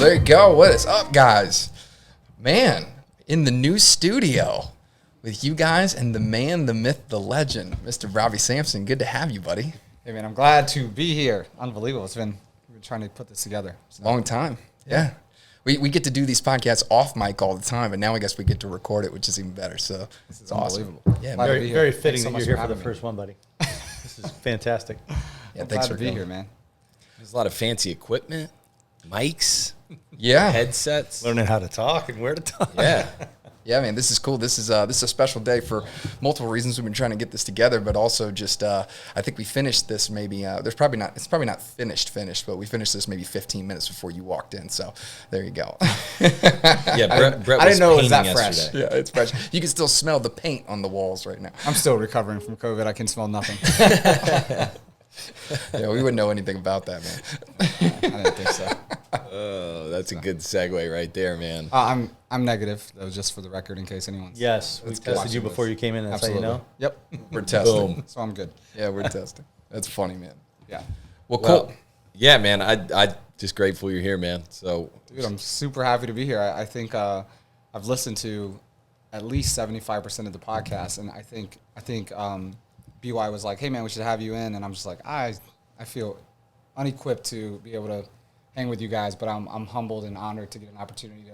there you go. What is up, guys? Man, in the new studio with you guys and the man, the myth, the legend, Mr. Robbie Sampson. Good to have you, buddy. Hey, man, I'm glad to be here. Unbelievable. We've been trying to put this together. So. Long time. Yeah. We get to do these podcasts off mic all the time, and now I guess we get to record it, which is even better. So this is awesome. Yeah, very fitting that you're here for the first one, buddy. This is fantastic. Yeah, thanks for being being here, man. There's a lot of fancy equipment, mics, Yeah. headsets. Learning how to talk and where to talk. Yeah. Yeah, man, this is cool. This is a special day for multiple reasons. We've been trying to get this together, but also just I think we finished this maybe. It's probably not finished, but we finished this maybe 15 minutes before you walked in. So there you go. Yeah, Brett I didn't know it was painting that fresh. yesterday. Yeah, it's fresh. You can still smell the paint on the walls right now. I'm still recovering from COVID. I can smell nothing. Yeah, we wouldn't know anything about that, man. I didn't think so. Oh, that's a good segue right there, man. I'm negative, though, just for the record, in case anyone's... Yes, we tested you before you came in. That's Absolutely. how you know. Yep. We're testing. Boom. So I'm good. Yeah, we're testing. That's funny, man. Yeah. Well, cool. Well, yeah, man. I just grateful you're here, man. So, Dude, I'm super happy to be here. I think I've listened to at least 75% of the podcast, and I think BY was like, "Hey, man, we should have you in," and I'm just like, I feel unequipped to be able to hang with you guys, but I'm humbled and honored to get an opportunity to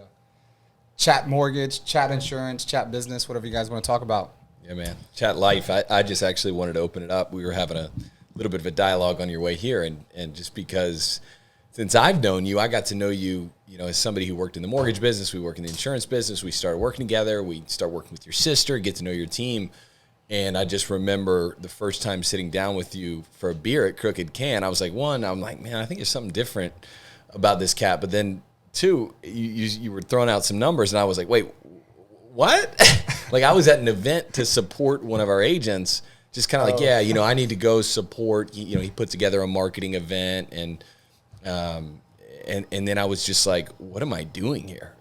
chat mortgage, chat insurance, chat business, whatever you guys want to talk about. yeah, man. Chat life. I just actually wanted to open it up. We were having a little bit of a dialogue on your way here, and just because since I've known you, I got to know you, as somebody who worked in the mortgage business. We work in the insurance business. We started working together. We start working with your sister, get to know your team. And I just remember the first time sitting down with you for a beer at Crooked Can, I was like, one, I'm like, man, I think there's something different about this cat. But then two, you were throwing out some numbers, and I was like, wait, what? Like, I was at an event to support one of our agents, just kind of like, yeah, I need to go support. He put together a marketing event, and then I was just like, what am I doing here?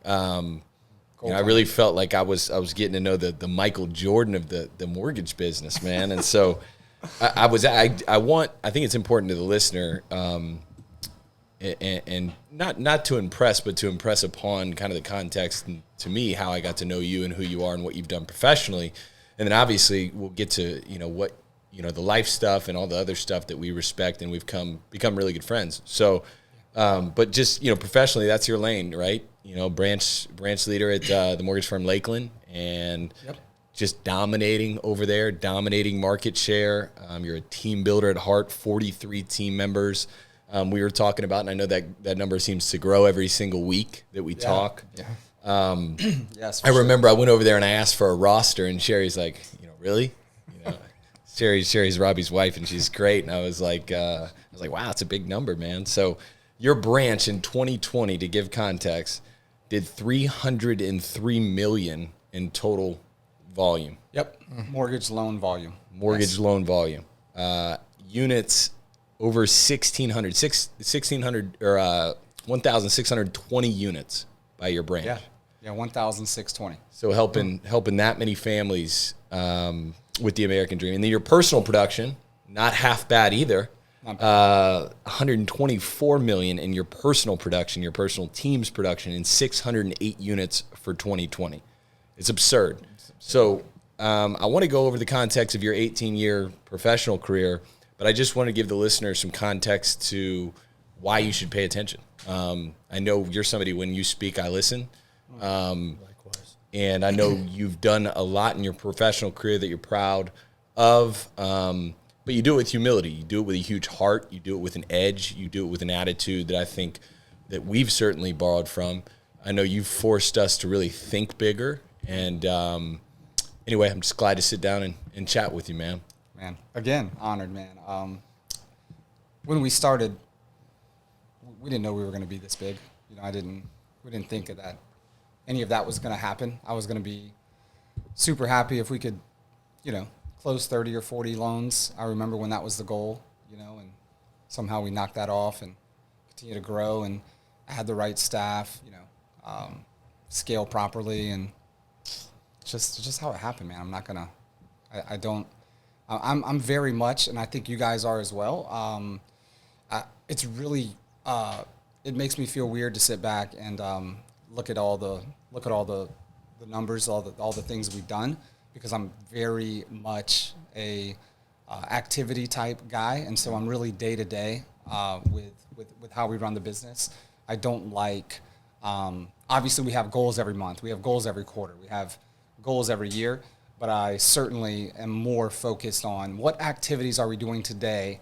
I really felt like I was getting to know the Michael Jordan of the mortgage business, man. And so I think it's important to the listener, and not to impress, but to impress upon kind of the context and to me how I got to know you and who you are and what you've done professionally. And then obviously we'll get to what the life stuff and all the other stuff that we respect, and we've become really good friends. So but just professionally, that's your lane, right? Branch leader at the Mortgage Firm Lakeland, and just dominating over there, dominating market share. You're a team builder at heart, 43 team members. We were talking about, and I know that number seems to grow every single week that we talk. Yeah. Yes. I remember I went over there and I asked for a roster, and Sherry's like, really? Sherry's Robbie's wife, and she's great. And I was like, wow, it's a big number, man. So your branch in 2020, to give context, did $303 million in total volume. Yep. Mortgage loan volume. Loan volume. Units over 1,600 or 1,620 units by your branch. Yeah, 1,620. So helping that many families with the American dream. And then your personal production, not half bad either. 124 million in your personal production, your personal team's production, and 608 units for 2020. It's absurd. So I want to go over the context of your 18-year professional career, but I just want to give the listener some context to why you should pay attention. I know you're somebody, when you speak, I listen. Likewise. And I know you've done a lot in your professional career that you're proud of. But you do it with humility. You do it with a huge heart. You do it with an edge. You do it with an attitude that I think that we've certainly borrowed from. I know you've forced us to really think bigger. And anyway, I'm just glad to sit down and chat with you, man. Man, again, honored, man. When we started, we didn't know we were going to be this big. We didn't think that any of that was going to happen. I was going to be super happy if we could, close 30 or 40 loans. I remember when that was the goal, and somehow we knocked that off and continue to grow, and I had the right staff, scale properly, and just how it happened, man. I'm not gonna, I'm very much, and I think you guys are as well. It's really, it makes me feel weird to sit back and look at all the numbers, all the things we've done, because I'm very much a activity type guy, and so I'm really day to day with how we run the business. I don't like. Obviously, we have goals every month. We have goals every quarter. We have goals every year. But I certainly am more focused on what activities are we doing today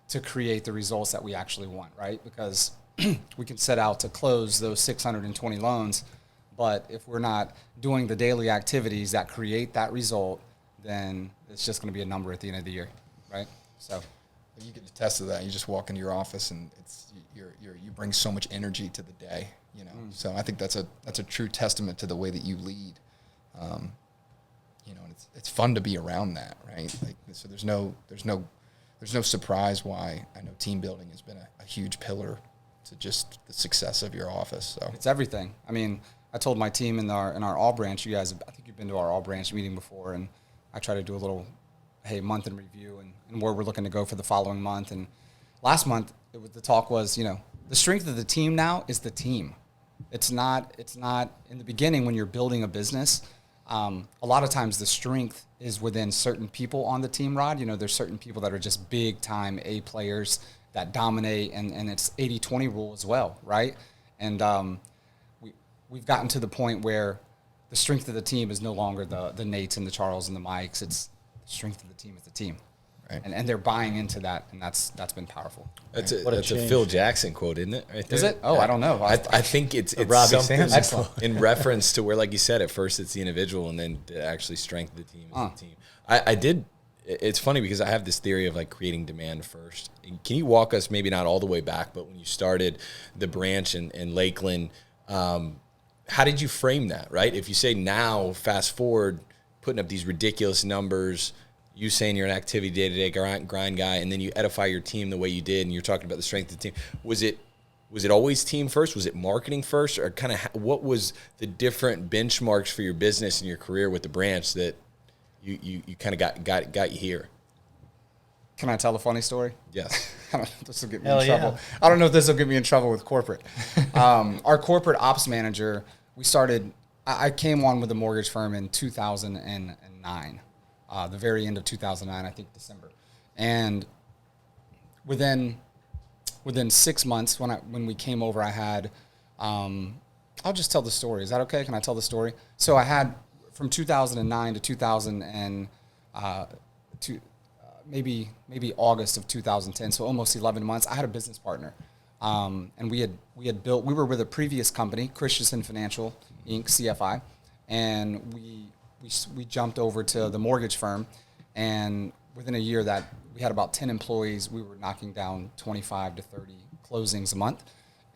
to create the results that we actually want, right? Because we can set out to close those 620 loans, but if we're not doing the daily activities that create that result, then it's just going to be a number at the end of the year, right? So you can attest to that. You just walk into your office and you bring so much energy to the day, you know. So I think that's a true testament to the way that you lead. You know, and it's fun to be around that, right? Like, so there's no surprise why I know team building has been a huge pillar to just the success of your office. So it's everything. I mean, I told my team in our all branch, you guys, I think you've been to our all branch meeting before, and I try to do a little, month in review and where we're looking to go for the following month. And last month, the talk was, you know, the strength of the team now is the team. It's not in the beginning when you're building a business. A lot of times the strength is within certain people on the team, Rod. You know, there's certain people that are just big time A players that dominate, and it's 80-20 rule as well, right? And we've gotten to the point where the strength of the team is no longer the Nates and the Charles and the Mikes. It's the strength of the team is the team. Right. And they're buying into that, and that's been powerful. That's a Phil Jackson quote, isn't it? Right there? Is it? Oh, I don't know. I think it's Robbie something Sampson in reference to where, like you said, at first it's the individual, and then to actually strengthen the team is the team. I did. It's funny because I have this theory of like creating demand first. Can you walk us, maybe not all the way back, but when you started the branch in Lakeland, how did you frame that, right? If you say now, fast forward, putting up these ridiculous numbers, you saying you're an activity day-to-day grind guy, and then you edify your team the way you did, and you're talking about the strength of the team. Was it always team first? Was it marketing first? Or kind of what was the different benchmarks for your business and your career with the branch that you kind of got you here? Can I tell a funny story? Yes. I don't know if this will get me in trouble. I don't know if this will get me in trouble with corporate. Our corporate ops manager, I came on with the mortgage firm in 2009. The very end of 2009, I think December. And within 6 months, when we came over, I had, I'll just tell the story. Is that okay? Can I tell the story? So I had, from 2009 to 2000 and maybe August of 2010, so almost 11 months, I had a business partner. And we were with a previous company, Christensen Financial, Inc., CFI, and we jumped over to the mortgage firm, and within a year that we had about 10 employees, we were knocking down 25 to 30 closings a month,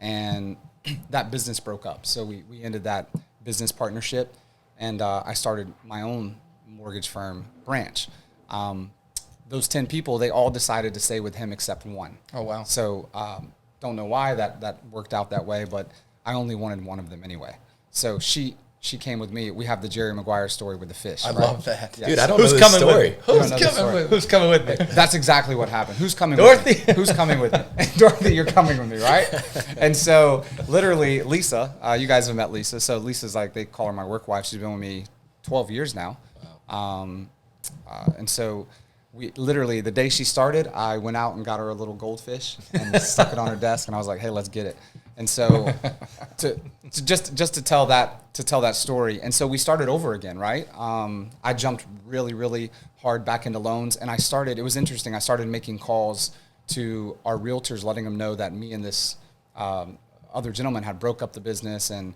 and that business broke up. So we ended that business partnership, and I started my own mortgage firm branch. Those 10 people, they all decided to stay with him except one. Oh, wow. So don't know why that worked out that way, but I only wanted one of them anyway. So she came with me. We have the Jerry Maguire story with the fish. I love that. Yes. Dude, I don't know this story. Who's coming with me? That's exactly what happened. Who's coming Dorothy? with me? Who's coming with me? Dorothy, you're coming with me, right? And so literally Lisa, you guys have met Lisa. So Lisa's like, they call her my work wife. She's been with me 12 years now. Wow. And so we literally, the day she started, I went out and got her a little goldfish and stuck it on her desk, and I was like, hey, let's get it. And so to tell that story. And so we started over again, right? I jumped really, really hard back into loans, and it was interesting. I started making calls to our realtors, letting them know that me and this other gentleman had broke up the business, and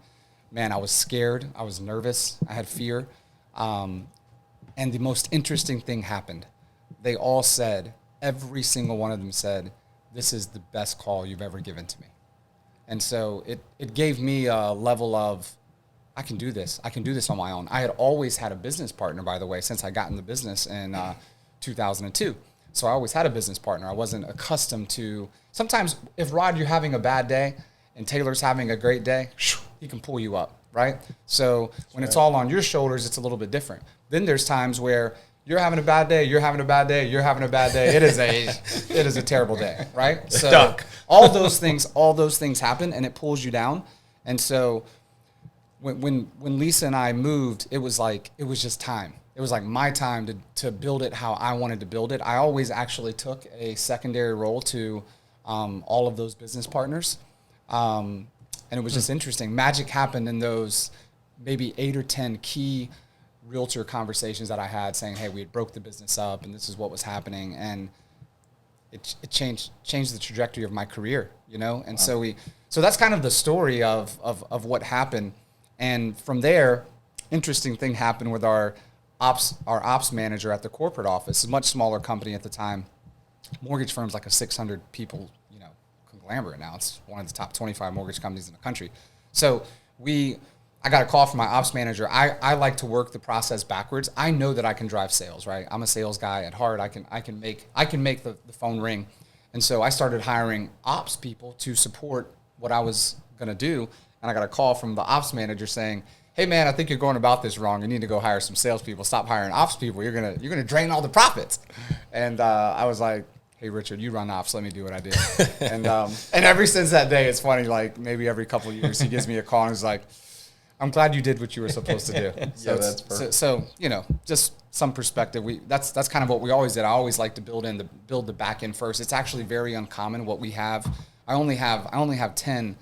man, I was scared. I was nervous. I had fear. And the most interesting thing happened. They all said, every single one of them said, this is the best call you've ever given to me. And so it gave me a level of, I can do this. I can do this on my own. I had always had a business partner, by the way, since I got in the business in 2002. So I always had a business partner. I wasn't accustomed to, sometimes if Rod, you're having a bad day and Taylor's having a great day, he can pull you up, right? So when it's all on your shoulders, it's a little bit different. Then there's times where you're having a bad day, you're having a bad day, you're having a bad day. It is a terrible day, right? So Stuck. all those things happen, and it pulls you down. And so when Lisa and I moved, it was just time. It was like my time to build it how I wanted to build it. I always actually took a secondary role to all of those business partners. And it was just interesting. Magic happened in those maybe 8 or 10 key realtor conversations that I had saying, hey, we had broke the business up and this is what was happening. And it changed the trajectory of my career, you know? And so that's kind of the story of what happened. And from there, interesting thing happened with our ops manager at the corporate office, a much smaller company at the time. Mortgage firm's like a 600 people, you know, conglomerate now. It's one of the top 25 mortgage companies in the country. So I got a call from my ops manager. I like to work the process backwards. I know that I can drive sales, right? I'm a sales guy at heart. I can make the phone ring. And so I started hiring ops people to support what I was going to do. And I got a call from the ops manager saying, hey man, I think you're going about this wrong. You need to go hire some salespeople. Stop hiring ops people. You're gonna drain all the profits. And I was like, hey Richard, you run ops. Let me do what I do. And ever since that day, it's funny. Like maybe every couple of years, he gives me a call and he's like, I'm glad you did what you were supposed to do. So yeah, that's perfect. So you know, just some perspective. That's kind of what we always did. I always like to build the back end first. It's actually very uncommon what we have. I only have 10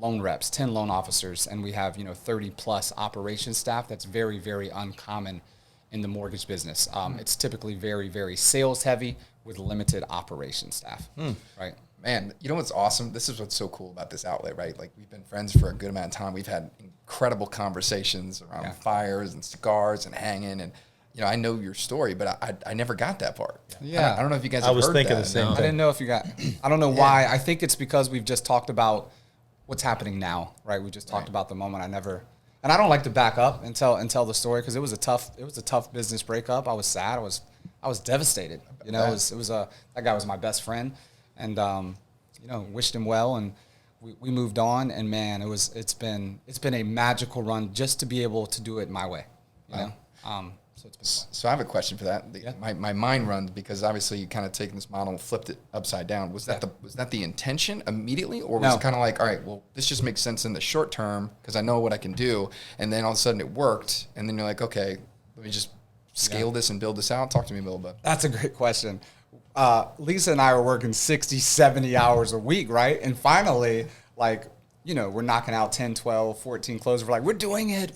loan reps, 10 loan officers, and we have 30 plus operations staff. That's very, very uncommon in the mortgage business. It's typically very, very sales heavy with limited operations staff, right? Man, you know what's awesome? This is what's so cool about this outlet, right? Like we've been friends for a good amount of time. We've had incredible conversations around fires and cigars and hanging, and I know your story, but I never got that part. Yeah, I don't know if you guys. I have was heard thinking that. the same I thing. didn't know if you got. I don't know why. I think it's because we've just talked about what's happening now, right? We just talked about the moment. And I don't like to back up and tell the story because it was a tough business breakup. I was sad. I was devastated. That guy was my best friend, and wished him well, and we moved on. And man, it's been a magical run just to be able to do it my way. You know. So it's been fun. So I have a question for that. My mind runs because obviously you kind of taken this model and flipped it upside down. Was that the intention immediately, or was it kind of like, all right, well, this just makes sense in the short term because I know what I can do, and then all of a sudden it worked, and then you're like, okay, let me just scale this and build this out. Talk to me a little bit. That's a great question. Lisa and I were working 60, 70 hours a week, right? And finally, we're knocking out 10, 12, 14 closes. We're like, we're doing it.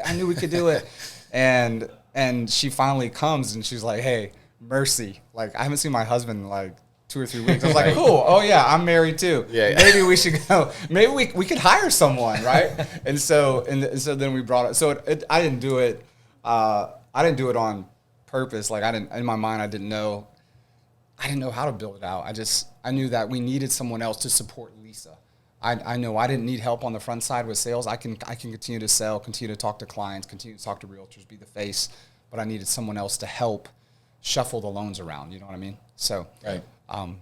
I knew we could do it. And she finally comes and she's like, hey, mercy. Like, I haven't seen my husband in like 2 or 3 weeks. I was like, cool. Oh, yeah, I'm married too. Yeah. Maybe we should go. Maybe we could hire someone, right? and so then we brought it. So I didn't do it. I didn't do it on purpose. Like, in my mind, I didn't know how to build it out. I knew that we needed someone else to support Lisa. I know I didn't need help on the front side with sales. I can continue to sell, continue to talk to clients, continue to talk to realtors, be the face, but I needed someone else to help shuffle the loans around. You know what I mean? So, right. Then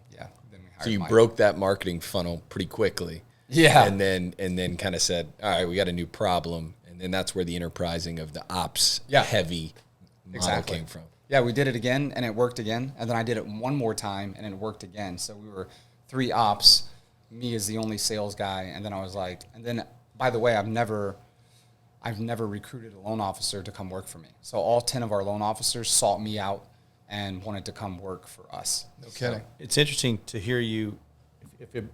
we hired So you Mike. broke that marketing funnel pretty quickly. Yeah. And then kind of said, all right, we got a new problem. And then that's where the enterprising of the ops heavy model came from. Yeah, we did it again, and it worked again. And then I did it one more time, and it worked again. So we were 3 ops, me as the only sales guy. And then I was like, and then, by the way, I've never recruited a loan officer to come work for me. So all 10 of our loan officers sought me out and wanted to come work for us. No kidding. It's interesting to hear you,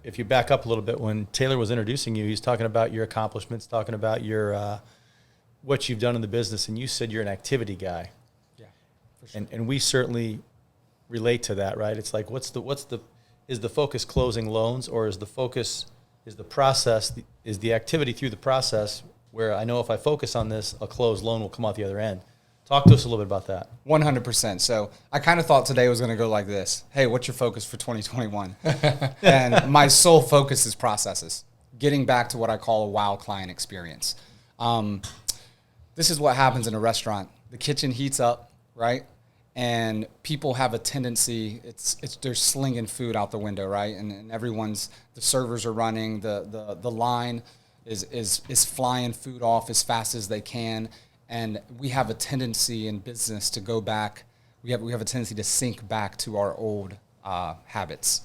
if you back up a little bit, when Taylor was introducing you, he's talking about your accomplishments, talking about your what you've done in the business, and you said you're an activity guy. Yeah, for sure. And we certainly relate to that, right? It's like, is the focus closing loans, or is the focus, is the process, is the activity through the process where I know if I focus on this, a closed loan will come out the other end? Talk to us a little bit about that. 100%. So I kind of thought today was going to go like this. Hey, what's your focus for 2021? And my sole focus is processes, getting back to what I call a wow client experience. This is what happens in a restaurant. The kitchen heats up, right? And people have a tendency, they're slinging food out the window, right? And the servers are running, the line is flying food off as fast as they can. And we have a tendency in business to go back we have a tendency to sink back to our old habits.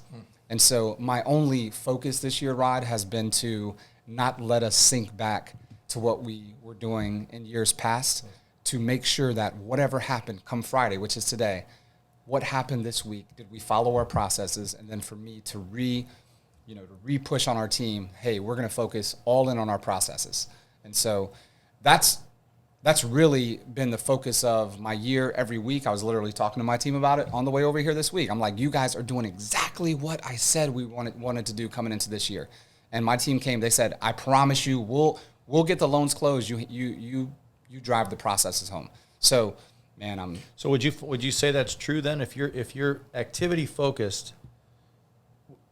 And so my only focus this year, Rod, has been to not let us sink back to what we were doing in years past, to make sure that whatever happened come Friday, which is today, what happened this week? Did we follow our processes? And then for me to re-push on our team, hey, we're going to focus all in on our processes. And so that's really been the focus of my year every week. I was literally talking to my team about it on the way over here this week. I'm like, you guys are doing exactly what I said we wanted to do coming into this year. And my team came, they said, I promise you, we'll get the loans closed. You drive the processes home. So, man, So would you say that's true then? If you're activity focused,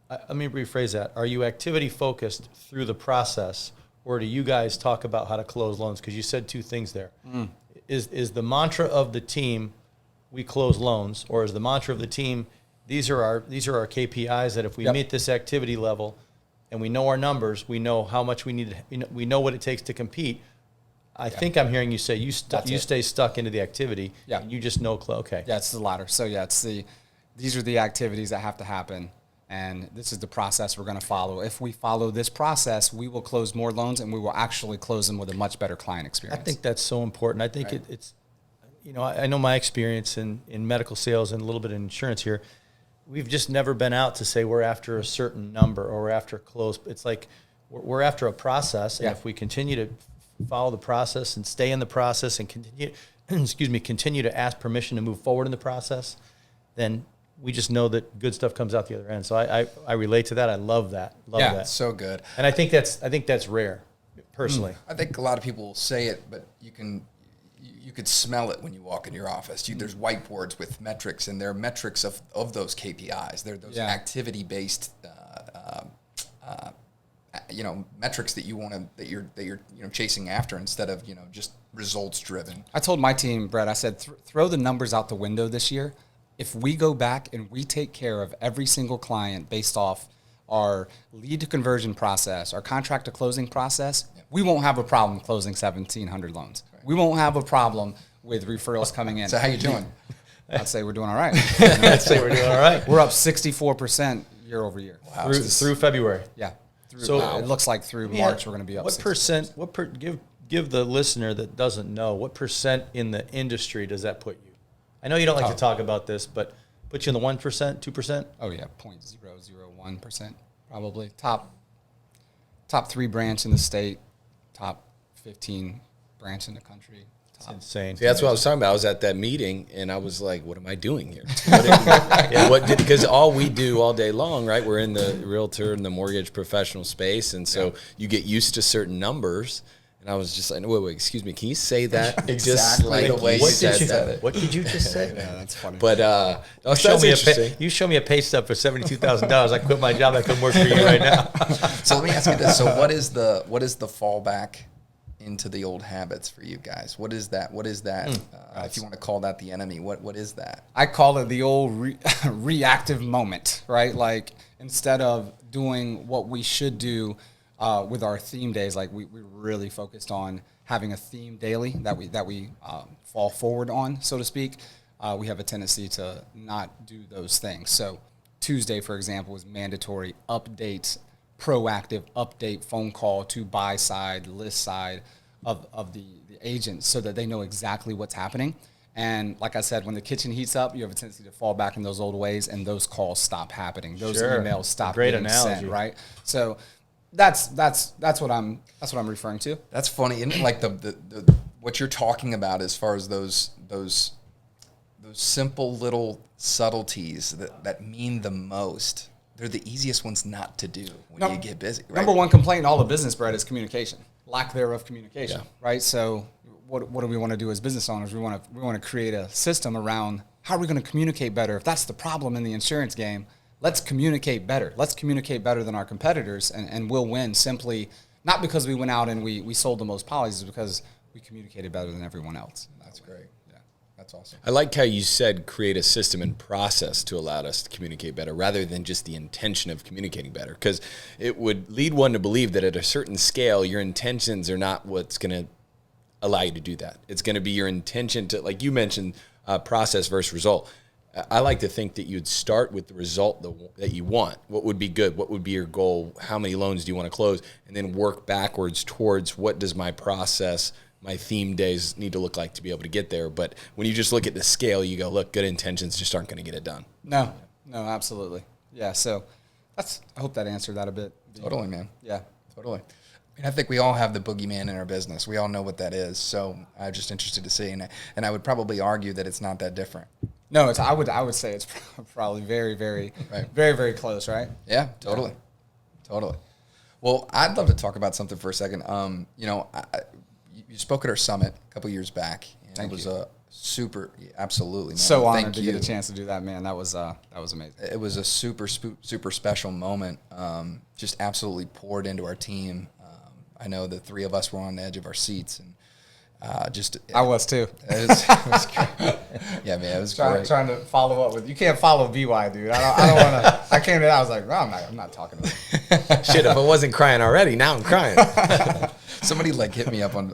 let me rephrase that. Are you activity focused through the process, or do you guys talk about how to close loans? Because you said two things there. Is the mantra of the team, we close loans, or is the mantra of the team, these are our KPIs that if we meet this activity level and we know our numbers, we know how much we need, we know what it takes to compete. I think I'm hearing you say you stay stuck into the activity. Yeah. And you just know, okay. Yeah, it's the latter. So yeah, these are the activities that have to happen, and this is the process we're going to follow. If we follow this process, we will close more loans, and we will actually close them with a much better client experience. I think that's so important. I think it's, I know my experience in medical sales and a little bit in insurance here. We've just never been out to say we're after a certain number or we're after a close. It's like we're after a process, and if we continue to follow the process and stay in the process and continue to ask permission to move forward in the process, then we just know that good stuff comes out the other end. So I relate to that. I love that. It's so good. And I think that's rare, personally. I think a lot of people say it, but you could smell it when you walk in your office. There's whiteboards with metrics, and they're metrics of those KPIs. They're those activity-based metrics that you're chasing after, instead of just results driven. I told my team, Brett, I said, throw the numbers out the window this year. If we go back and we take care of every single client based off our lead to conversion process, our contract to closing process, we won't have a problem closing 1,700 loans. Right. We won't have a problem with referrals coming in. So how you doing? I'd say we're doing all right. I'd say we're doing all right. We're up 64% year over year. Wow. Through February. Yeah. It looks like through March we're going to be up. What 60%. percent? Give the listener that doesn't know, what percent in the industry does that put you? I know you don't like to talk about this, but put you in the 1%, 2%. Oh yeah, 0.001% probably. Top 3 branch in the state, top 15 branch in the country. It's insane. See, that's what I was talking about. I was at that meeting, and I was like, what am I doing here? Because all we do all day long, right? We're in the realtor and the mortgage professional space, and so you get used to certain numbers. And I was just like, wait, excuse me, can you say that? Exactly just like the way you said it. What did you just say? Yeah, that's funny. But you show me a pay stub for $72,000. I quit my job. I couldn't work for you right now. So let me ask you this. So what is the fallback into the old habits for you guys? What is that? If you want to call that the enemy, what is that? I call it the old reactive moment, right? Like, instead of doing what we should do with our theme days, like we really focused on having a theme daily that we fall forward on, so to speak. We have a tendency to not do those things. So Tuesday, for example, was mandatory updates, proactive update phone call to buy side, list side of the agent, so that they know exactly what's happening. And like I said, when the kitchen heats up, you have a tendency to fall back in those old ways, and those calls stop happening. Those emails stop being sent, right? So that's what I'm referring to. That's funny, isn't it? Like the what you're talking about as far as those simple little subtleties that mean the most. They're the easiest ones not to do when you get busy. Right? Number one complaint in all of business, Brett, is communication. Lack thereof communication, right? So what do we want to do as business owners? We want to create a system around how are we going to communicate better. If that's the problem in the insurance game, let's communicate better. Let's communicate better than our competitors, and we'll win simply not because we went out and we sold the most policies, because we communicated better than everyone else. That's great. Yeah, that's awesome. I like how you said create a system and process to allow us to communicate better, rather than just the intention of communicating better, because it would lead one to believe that at a certain scale, your intentions are not what's going to allow you to do that. It's going to be your intention to, like you mentioned, process versus result. I like to think that you'd start with the result that you want. What would be good? What would be your goal? How many loans do you want to close? And then work backwards towards what does my process, my theme days need to look like to be able to get there. But when you just look at the scale, you go, look, good intentions just aren't going to get it done. No, absolutely. Yeah, so I hope that answered that a bit. Totally, man. Yeah. Totally. I think we all have the boogeyman in our business. We all know what that is. So I'm just interested to see. And I would probably argue that it's not that different. No, I would say it's probably very, very, right. very, very close, right? Yeah, totally. Yeah. Totally. Well, I'd love to talk about something for a second. You spoke at our summit a couple years back. And Thank it was you. a super, absolutely, man. So honored Thank to you. get a chance to do that, man. That was amazing. It was a super special moment. Just absolutely poured into our team. I know the three of us were on the edge of our seats, and I was too. It was great. Yeah, man, it was great. Trying to follow up with you. Can't follow BY, dude. I don't want to. I came to that. I was like, no, I'm not talking to him. Shit, if I wasn't crying already, now I'm crying. Somebody hit me up on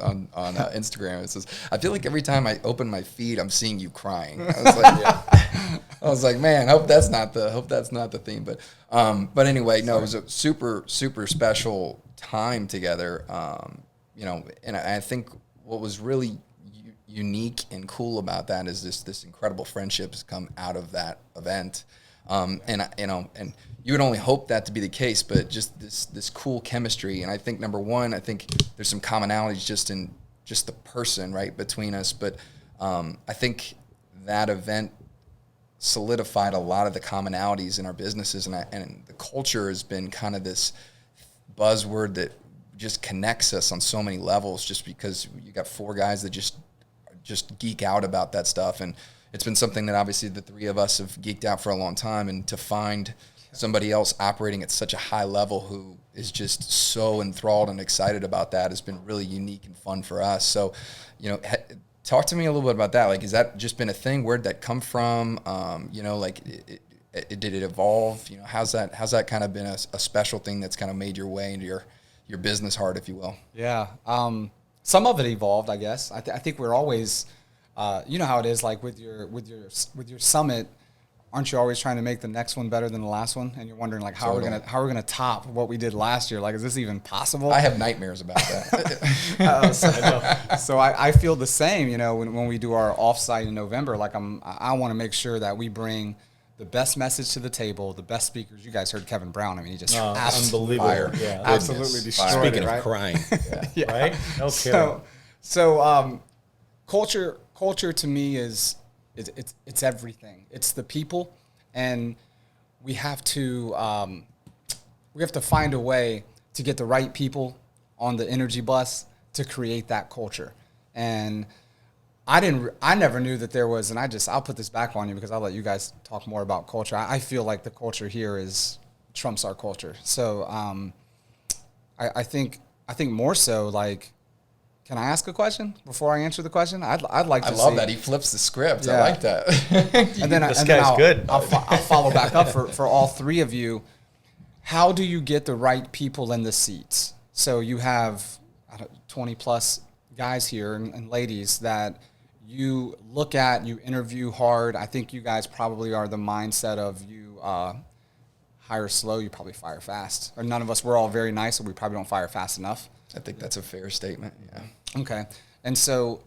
Instagram. It says, I feel like every time I open my feed, I'm seeing you crying. I was like, man, hope that's not the theme. But anyway, no, it was a super special time together. And I think what was really unique and cool about that is this incredible friendship has come out of that event. And you would only hope that to be the case, but just this cool chemistry. And I think number one, I think there's some commonalities just in just the person right between us. But I think that event solidified a lot of the commonalities in our businesses, and the culture has been kind of this buzzword that just connects us on so many levels, just because you got four guys that just geek out about that stuff. And it's been something that obviously the three of us have geeked out for a long time, and to find somebody else operating at such a high level who is just so enthralled and excited about that has been really unique and fun for us. So, talk to me a little bit about that. Like, has that just been a thing? Where'd that come from? Did it evolve? How's that kind of been a special thing that's kind of made your way into your business heart, if you will? Yeah. Some of it evolved, I guess. I think we're always, you know how it is, like with your summit, aren't you always trying to make the next one better than the last one? And you're wondering, like, how Totally. are we gonna top what we did last year? Like, is this even possible? I have nightmares about that. So I feel the same, when we do our offsite in November. Like, I want to make sure that we bring the best message to the table, the best speakers. You guys heard Kevin Brown. I mean, he just unbelievable. Fire. Yeah. absolutely destroyed Speaking it, right? of crying, Yeah. Right? No kidding. So culture to me is it's everything. It's the people, and we have to find a way to get the right people on the energy bus to create that culture. And I never knew that there was, and I'll put this back on you because I'll let you guys talk more about culture. I feel like the culture here trumps our culture. So I think more so, like, can I ask a question before I answer the question? I'd like to I love see, that he flips the script. Yeah. I like that. and then This guy's good. I'll follow back up for all three of you. How do you get the right people in the seats? So you have 20 plus guys here and ladies that you look at, you interview hard. I think you guys probably are the mindset of you hire slow, you probably fire fast. Or none of us, we're all very nice, so we probably don't fire fast enough. I think that's a fair statement. Yeah. Okay. And so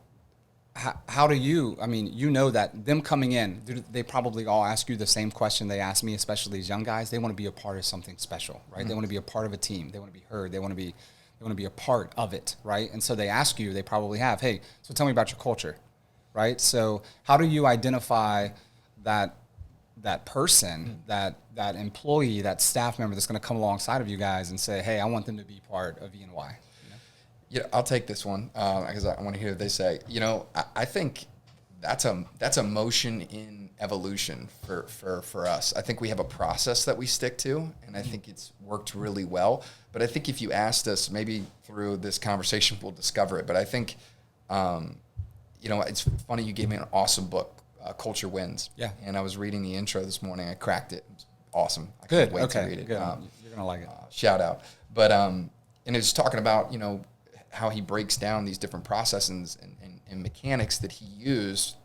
how do you, that them coming in, they probably all ask you the same question they ask me, especially these young guys. They want to be a part of something special, right? Mm-hmm. They want to be a part of a team. They want to be heard. They want to be a part of it, right? And so they ask you, they probably have, hey, so tell me about your culture, right? So how do you identify that person, that employee, that staff member that's going to come alongside of you guys and say, hey, I want them to be part of E&Y? Yeah, I'll take this one because I want to hear what they say. I think that's a motion in evolution for us. I think we have a process that we stick to, and I think it's worked really well. But I think if you asked us, maybe through this conversation we'll discover it. But I think, it's funny you gave me an awesome book, Culture Wins. Yeah. And I was reading the intro this morning. I cracked it. It was awesome. I Good. can't wait to Okay. read it. Good. You're gonna like it. Shout out. But and it was talking about how he breaks down these different processes and mechanics that he used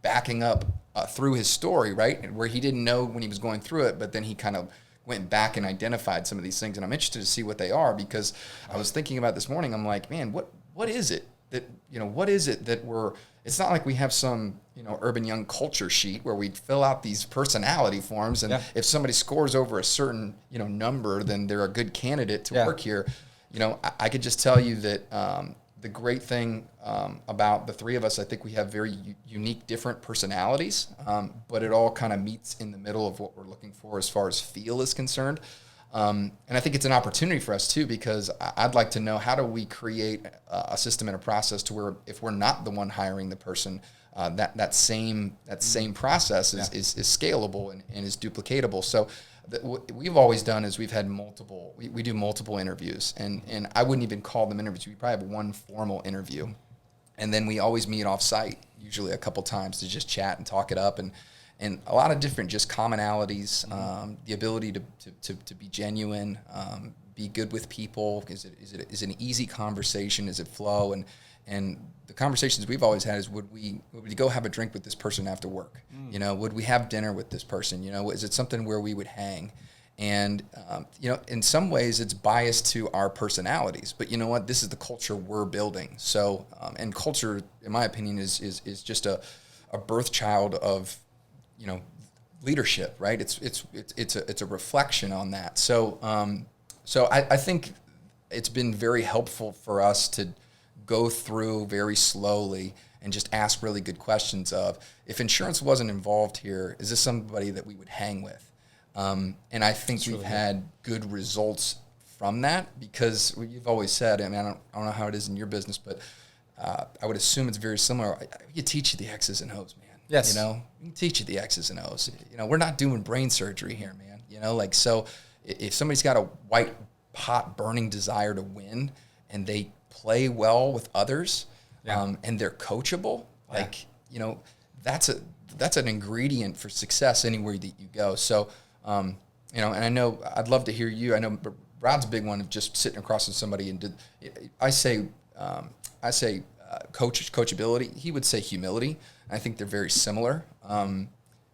backing up through his story, right? Where he didn't know when he was going through it, but then he kind of went back and identified some of these things. And I'm interested to see what they are, because I was thinking about this morning, I'm like, man, what is it that, what is it that it's not like we have some, urban young culture sheet where we fill out these personality forms. And if somebody scores over a certain, number, then they're a good candidate to work here. I could just tell you that the great thing about the three of us, I think we have very unique, different personalities, but it all kind of meets in the middle of what we're looking for as far as feel is concerned. And I think it's an opportunity for us too, because I'd like to know, how do we create a system and a process to where if we're not the one hiring the person, that same process is scalable and is duplicatable. So what we've always done is we've had we do multiple interviews, and I wouldn't even call them interviews. We probably have one formal interview, and then we always meet off site, usually a couple times, to just chat and talk it up, and a lot of different just commonalities, the ability to be genuine, be good with people. Is it an easy conversation? Does it flow? And the conversations we've always had is, would we go have a drink with this person after work? Would we have dinner with this person? Is it something where we would hang? And, in some ways it's biased to our personalities, but you know what? This is the culture we're building. So, and culture, in my opinion, is just a birth child of, leadership, right? It's a reflection on that. So, I think it's been very helpful for us to go through very slowly and just ask really good questions of, if insurance wasn't involved here, is this somebody that we would hang with? And I think we've had good results from that, because you've always said, I don't know how it is in your business, but I would assume it's very similar. You teach you the X's and O's, man. Yes. We can teach you the X's and O's. We're not doing brain surgery here, man. So if somebody's got a white hot burning desire to win, and they play well with others, and they're coachable, that's an ingredient for success anywhere that you go. So, and I know I'd love to hear you. I know Rod's a big one of just sitting across from somebody and I say coachability. He would say humility. I think they're very similar.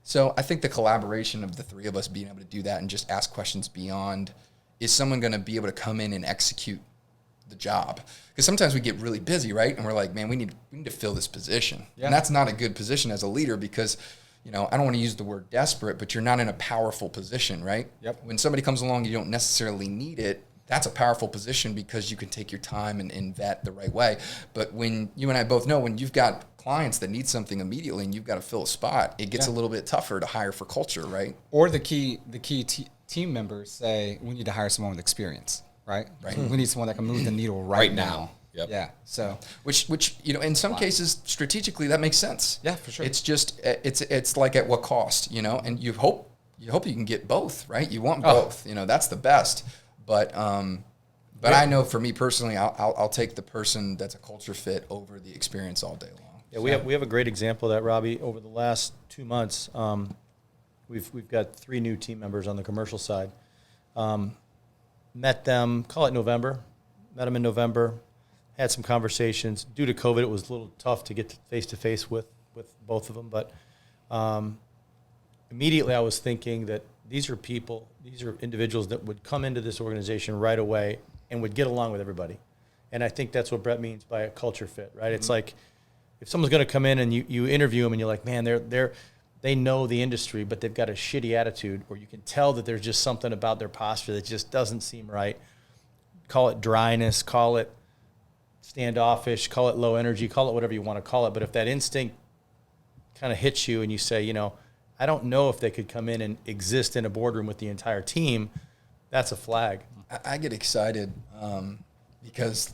So I think the collaboration of the three of us being able to do that and just ask questions beyond, is someone going to be able to come in and execute the job? Because sometimes we get really busy, right? And we're like, man, we need to fill this position. Yeah. And that's not a good position as a leader, because, I don't want to use the word desperate, but you're not in a powerful position, right? Yep. When somebody comes along, you don't necessarily need it. That's a powerful position, because you can take your time and vet the right way. But when you and I both know, when you've got clients that need something immediately and you've got to fill a spot, it gets a little bit tougher to hire for culture, right? Or the key team members say, we need to hire someone with experience, right? We need someone that can move the needle right now. Yep. Yeah. So which in some cases strategically that makes sense. Yeah, for sure. It's just it's like, at what cost, and you hope you can get both, right? You want both. That's the best. But I know for me personally, I'll take the person that's a culture fit over the experience all day long. Yeah, we have a great example of that, Robbie. Over the last 2 months, we've got 3 new team members on the commercial side. Met them, call it November. Met them in November. Had some conversations. Due to COVID, it was a little tough to get face-to-face with both of them. But immediately I was thinking that these are individuals that would come into this organization right away and would get along with everybody. And I think that's what Brett means by a culture fit, right? Mm-hmm. It's like, if someone's going to come in and you interview them and you're like, man, they know the industry, but they've got a shitty attitude, or you can tell that there's just something about their posture that just doesn't seem right. Call it dryness, call it standoffish, call it low energy, call it whatever you want to call it. But if that instinct kind of hits you and you say, I don't know if they could come in and exist in a boardroom with the entire team, that's a flag. I get excited because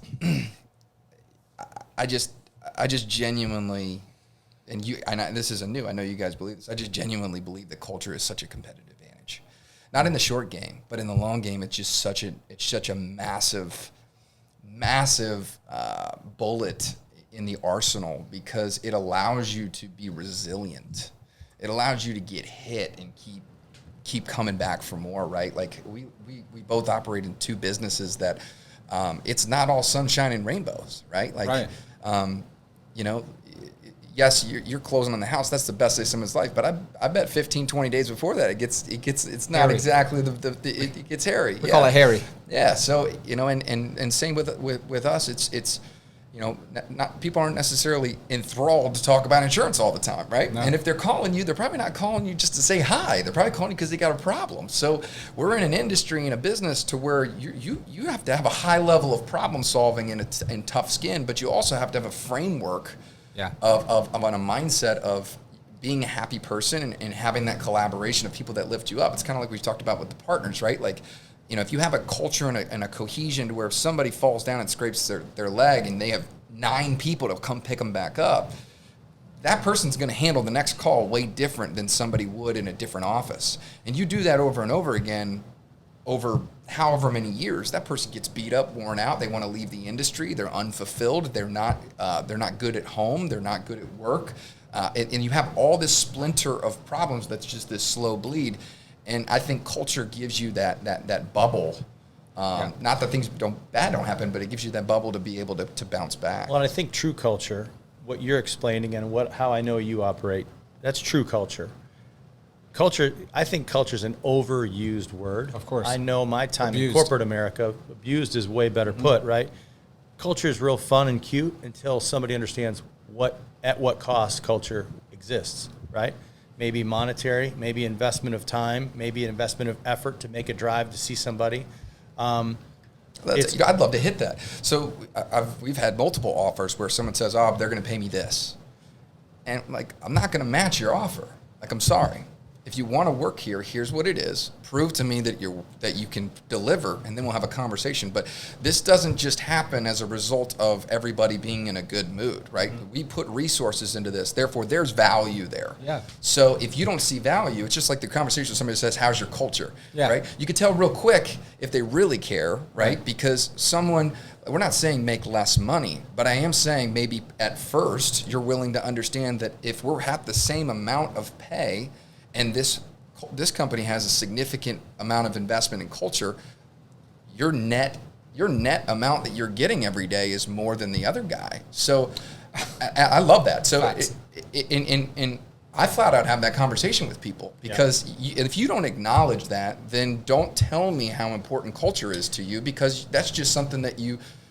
I just genuinely, this isn't new, I know you guys believe this, I just genuinely believe that culture is such a competitive advantage. Not in the short game, but in the long game, it's just such a massive bullet in the arsenal, because it allows you to be resilient. It allows you to get hit and keep coming back for more, right? Like we both operate in 2 businesses that it's not all sunshine and rainbows, right? Like, right. yes, you're closing on the house. That's the best day of someone's life. But I bet 15, 20 days before that, it's not hairy. exactly it gets hairy. We call it hairy. Yeah. So, and same with us, it's not people aren't necessarily enthralled to talk about insurance all the time, right? No. And if they're calling you, they're probably not calling you just to say hi. They're probably calling you because they got a problem. So we're in an industry, in a business, to where you have to have a high level of problem solving and tough skin, but you also have to have a framework of on a mindset of being a happy person and having that collaboration of people that lift you up. It's kind of like we've talked about with the partners, right? Like, if you have a culture and a cohesion to where if somebody falls down and scrapes their leg and they have 9 people to come pick them back up, that person's going to handle the next call way different than somebody would in a different office. And you do that over and over again, over however many years, that person gets beat up, worn out. They want to leave the industry. They're unfulfilled. They're not good at home. They're not good at work. And you have all this splinter of problems that's just this slow bleed. And I think culture gives you that bubble. Not that things bad don't happen, but it gives you that bubble to be able to bounce back. Well, and I think true culture, what you're explaining and how I know you operate, that's true culture. Culture, I think culture is an overused word. Of course. I know my time Abused. in corporate America, abused is way better put, right? Culture is real fun and cute until somebody understands at what cost culture exists, right? Maybe monetary, maybe investment of time, maybe an investment of effort to make a drive to see somebody. I'd love to hit that. So we've had multiple offers where someone says, "Oh, they're going to pay me this," and I'm not going to match your offer. I'm sorry. If you want to work here, here's what it is. Prove to me that you can deliver, and then we'll have a conversation. But this doesn't just happen as a result of everybody being in a good mood, right? Mm-hmm. We put resources into this. Therefore, there's value there. Yeah. So if you don't see value, it's just like the conversation with somebody that says, "How's your culture?" Yeah. Right? You can tell real quick if they really care, right? Because we're not saying make less money, but I am saying maybe at first you're willing to understand that if we're at the same amount of pay, and this company has a significant amount of investment in culture, your net amount that you're getting every day is more than the other guy. So I love that. So I flat out have that conversation with people because if you don't acknowledge that, then don't tell me how important culture is to you, because that's just something that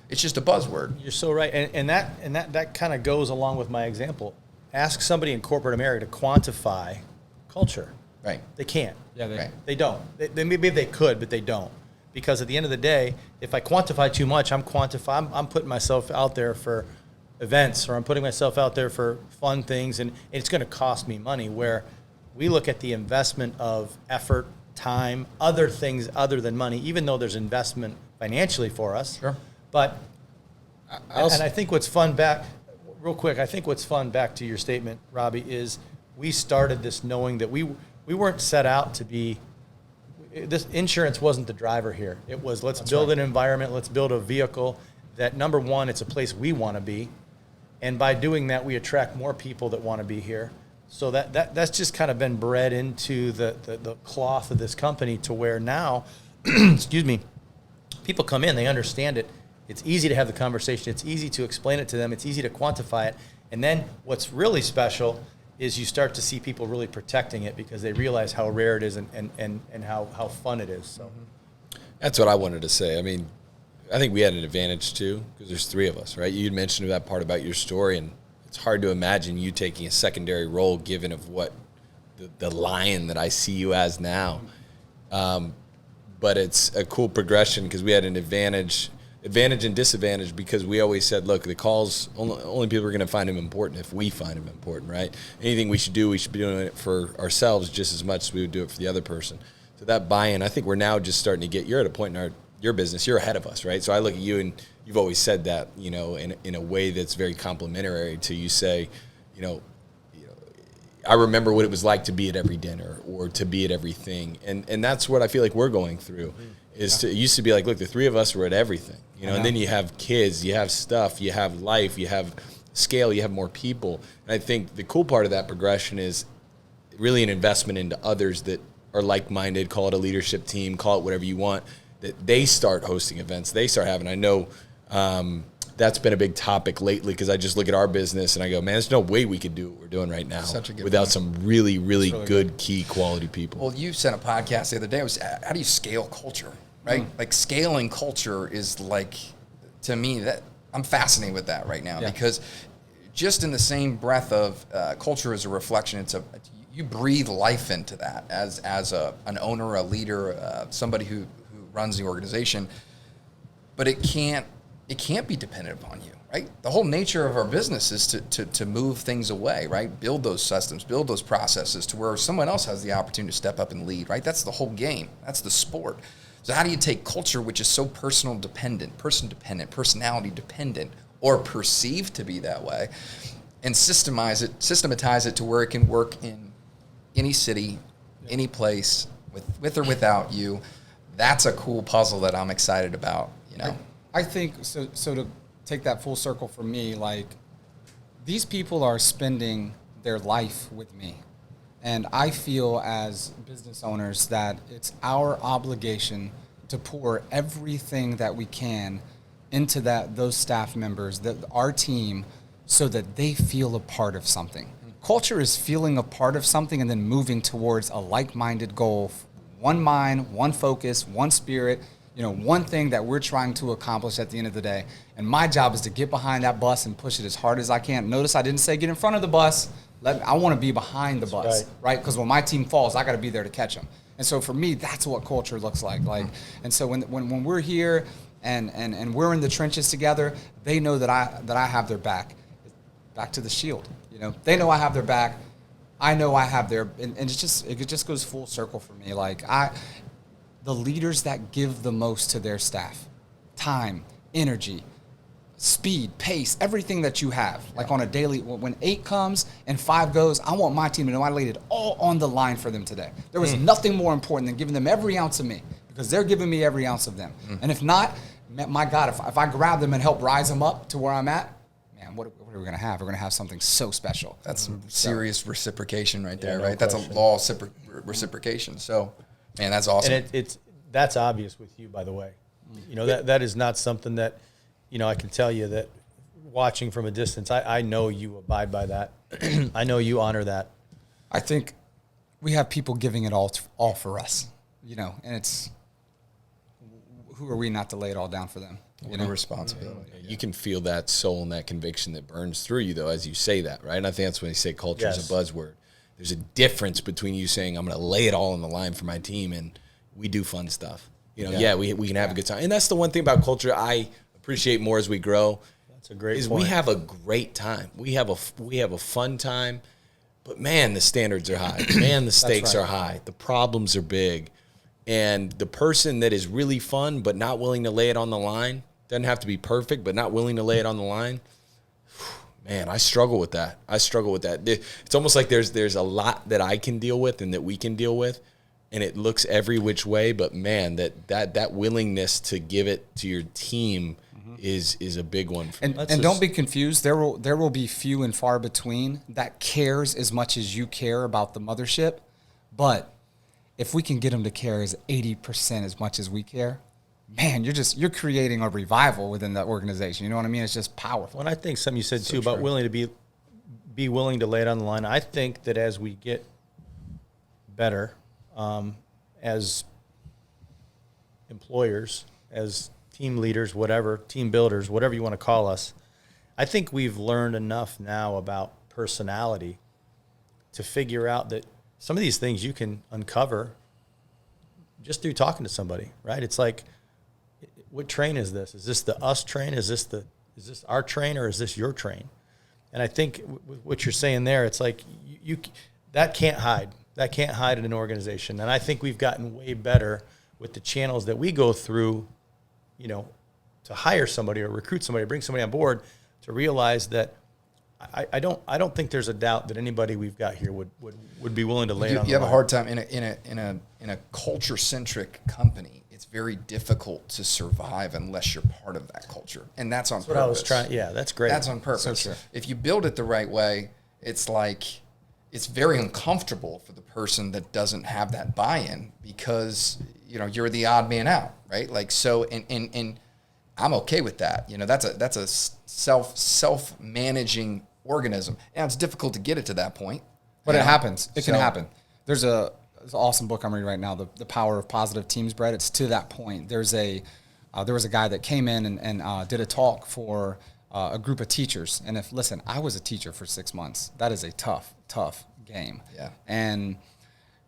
it's just a buzzword. You're so right. And that kind of goes along with my example. Ask somebody in corporate America to quantify culture. Right. They can't. Yeah, They don't. They maybe they could, but they don't. Because at the end of the day, if I quantify too much, I'm putting myself out there for events, or I'm putting myself out there for fun things, and it's going to cost me money. Where we look at the investment of effort, time, other things other than money, even though there's investment financially for us. Sure. But and I think what's fun back to your statement, Robbie, is we started this knowing that we weren't set out to be, this insurance wasn't the driver here. It was, let's build an environment, let's build a vehicle that, number one, it's a place we want to be. And by doing that, we attract more people that want to be here. So that's just kind of been bred into the cloth of this company, to where now, excuse me, people come in, they understand it. It's easy to have the conversation. It's easy to explain it to them. It's easy to quantify it. And then what's really special is you start to see people really protecting it, because they realize how rare it is and how fun it is. So that's what I wanted to say. I mean, I think we had an advantage too, because there's 3 of us, right? You mentioned that part about your story, and it's hard to imagine you taking a secondary role given of what the lion that I see you as now. But it's a cool progression, because we had an advantage and disadvantage, because we always said, look, the calls, only people are going to find them important if we find them important, right? Anything we should do, we should be doing it for ourselves just as much as we would do it for the other person. So that buy-in, I think we're now just starting to you're at a point in your business, you're ahead of us, right? So I look at you, and you've always said that, in a way that's very complimentary to you say, I remember what it was like to be at every dinner or to be at everything. And that's what I feel like we're going through. It used to be like, look, the 3 of us were at everything, and then you have kids, you have stuff, you have life, you have scale, you have more people. And I think the cool part of that progression is really an investment into others that are like-minded, call it a leadership team, call it whatever you want, that they start hosting events, they start having. I know that's been a big topic lately, because I just look at our business and I go, man, there's no way we could do what we're doing right now without point. some really, really good key quality people. Well, you sent a podcast the other day. It was, how do you scale culture, right? Like scaling culture is like, to me, that I'm fascinated with that right now, because just in the same breath of culture is a reflection. You breathe life into that as an owner, a leader, somebody who runs the organization, but it can't be dependent upon you, right? The whole nature of our business is to move things away, right? Build those systems, build those processes to where someone else has the opportunity to step up and lead, right? That's the whole game. That's the sport. So how do you take culture, which is so person dependent, personality dependent, or perceived to be that way, and systematize it to where it can work in any city, any place, with or without you? That's a cool puzzle that I'm excited about, you know. I think so to take that full circle for me, like, these people are spending their life with me. And I feel as business owners that it's our obligation to pour everything that we can into those staff members, our team, so that they feel a part of something. Culture is feeling a part of something and then moving towards a like-minded goal, one mind, one focus, one spirit, one thing that we're trying to accomplish at the end of the day. And my job is to get behind that bus and push it as hard as I can. Notice I didn't say get in front of the bus. I want to be behind the bus, right? Because when my team falls, I got to be there to catch them. And so for me, that's what culture looks like. And so when we're here and we're in the trenches together, they know that I have their back. Back to the shield. They know I have their back. I know I have their, and it just goes full circle for me. Like, the leaders that give the most to their staff, time, energy, speed, pace, everything that you have, like on a daily, when 8 comes and 5 goes, I want my team to know I laid it all on the line for them today. There was nothing more important than giving them every ounce of me, because they're giving me every ounce of them. And if not, my God, if I grab them and help rise them up to where I'm at, man, what are we going to have? We're going to have something so special. That's some serious reciprocation right there, right? That's a law of reciprocation. So, man, that's awesome. And that's obvious with you, by the way. That is not something that, I can tell you that watching from a distance, I know you abide by that. I know you honor that. I think we have people giving it all for us, and it's, who are we not to lay it all down for them? Responsibility. You can feel that soul and that conviction that burns through you, though, as you say that, right? And I think that's when you say culture is a buzzword. There's a difference between you saying, I'm going to lay it all on the line for my team, and we do fun stuff. We can have a good time. And that's the one thing about culture I appreciate more as we grow. That's a great is point. We have a great time. We have a fun time, but man, the standards are high. Man, the stakes are high. The problems are big. And the person that is really fun but not willing to lay it on the line, doesn't have to be perfect, but not willing to lay it on the line, man, I struggle with that. It's almost like there's a lot that I can deal with and that we can deal with, and it looks every which way, but man, that willingness to give it to your team is a big one. And don't be confused. There will be few and far between that cares as much as you care about the mothership, but if we can get them to care as 80% as much as we care, man, you're creating a revival within that organization. You know what I mean? It's just powerful. Well, I think something you said too about willing to be willing to lay it on the line. I think that as we get better, as employers, as team leaders, whatever, team builders, whatever you want to call us, I think we've learned enough now about personality to figure out that some of these things you can uncover just through talking to somebody, right? It's like, what train is this? Is this the us train? Is this our train, or is this your train? And I think what you're saying there, it's like you that can't hide. That can't hide in an organization. And I think we've gotten way better with the channels that we go through, to hire somebody or recruit somebody, bring somebody on board, to realize that I don't think there's a doubt that anybody we've got here would be willing to lay it on the line. You have a hard time in a culture-centric company. It's very difficult to survive unless you're part of that culture, and that's on purpose. What I was trying. Yeah, that's great. That's on purpose. So if you build it the right way, it's like it's very uncomfortable for the person that doesn't have that buy-in, because you're the odd man out, right? Like, so and I'm okay with that. That's a self-managing organism. And it's difficult to get it to that point. But it happens. It can happen. There's an awesome book I'm reading right now, The Power of Positive Teams Bred. It's to that point. There was a guy that came in and did a talk for a group of teachers. And listen, I was a teacher for 6 months. That is a tough game. Yeah. And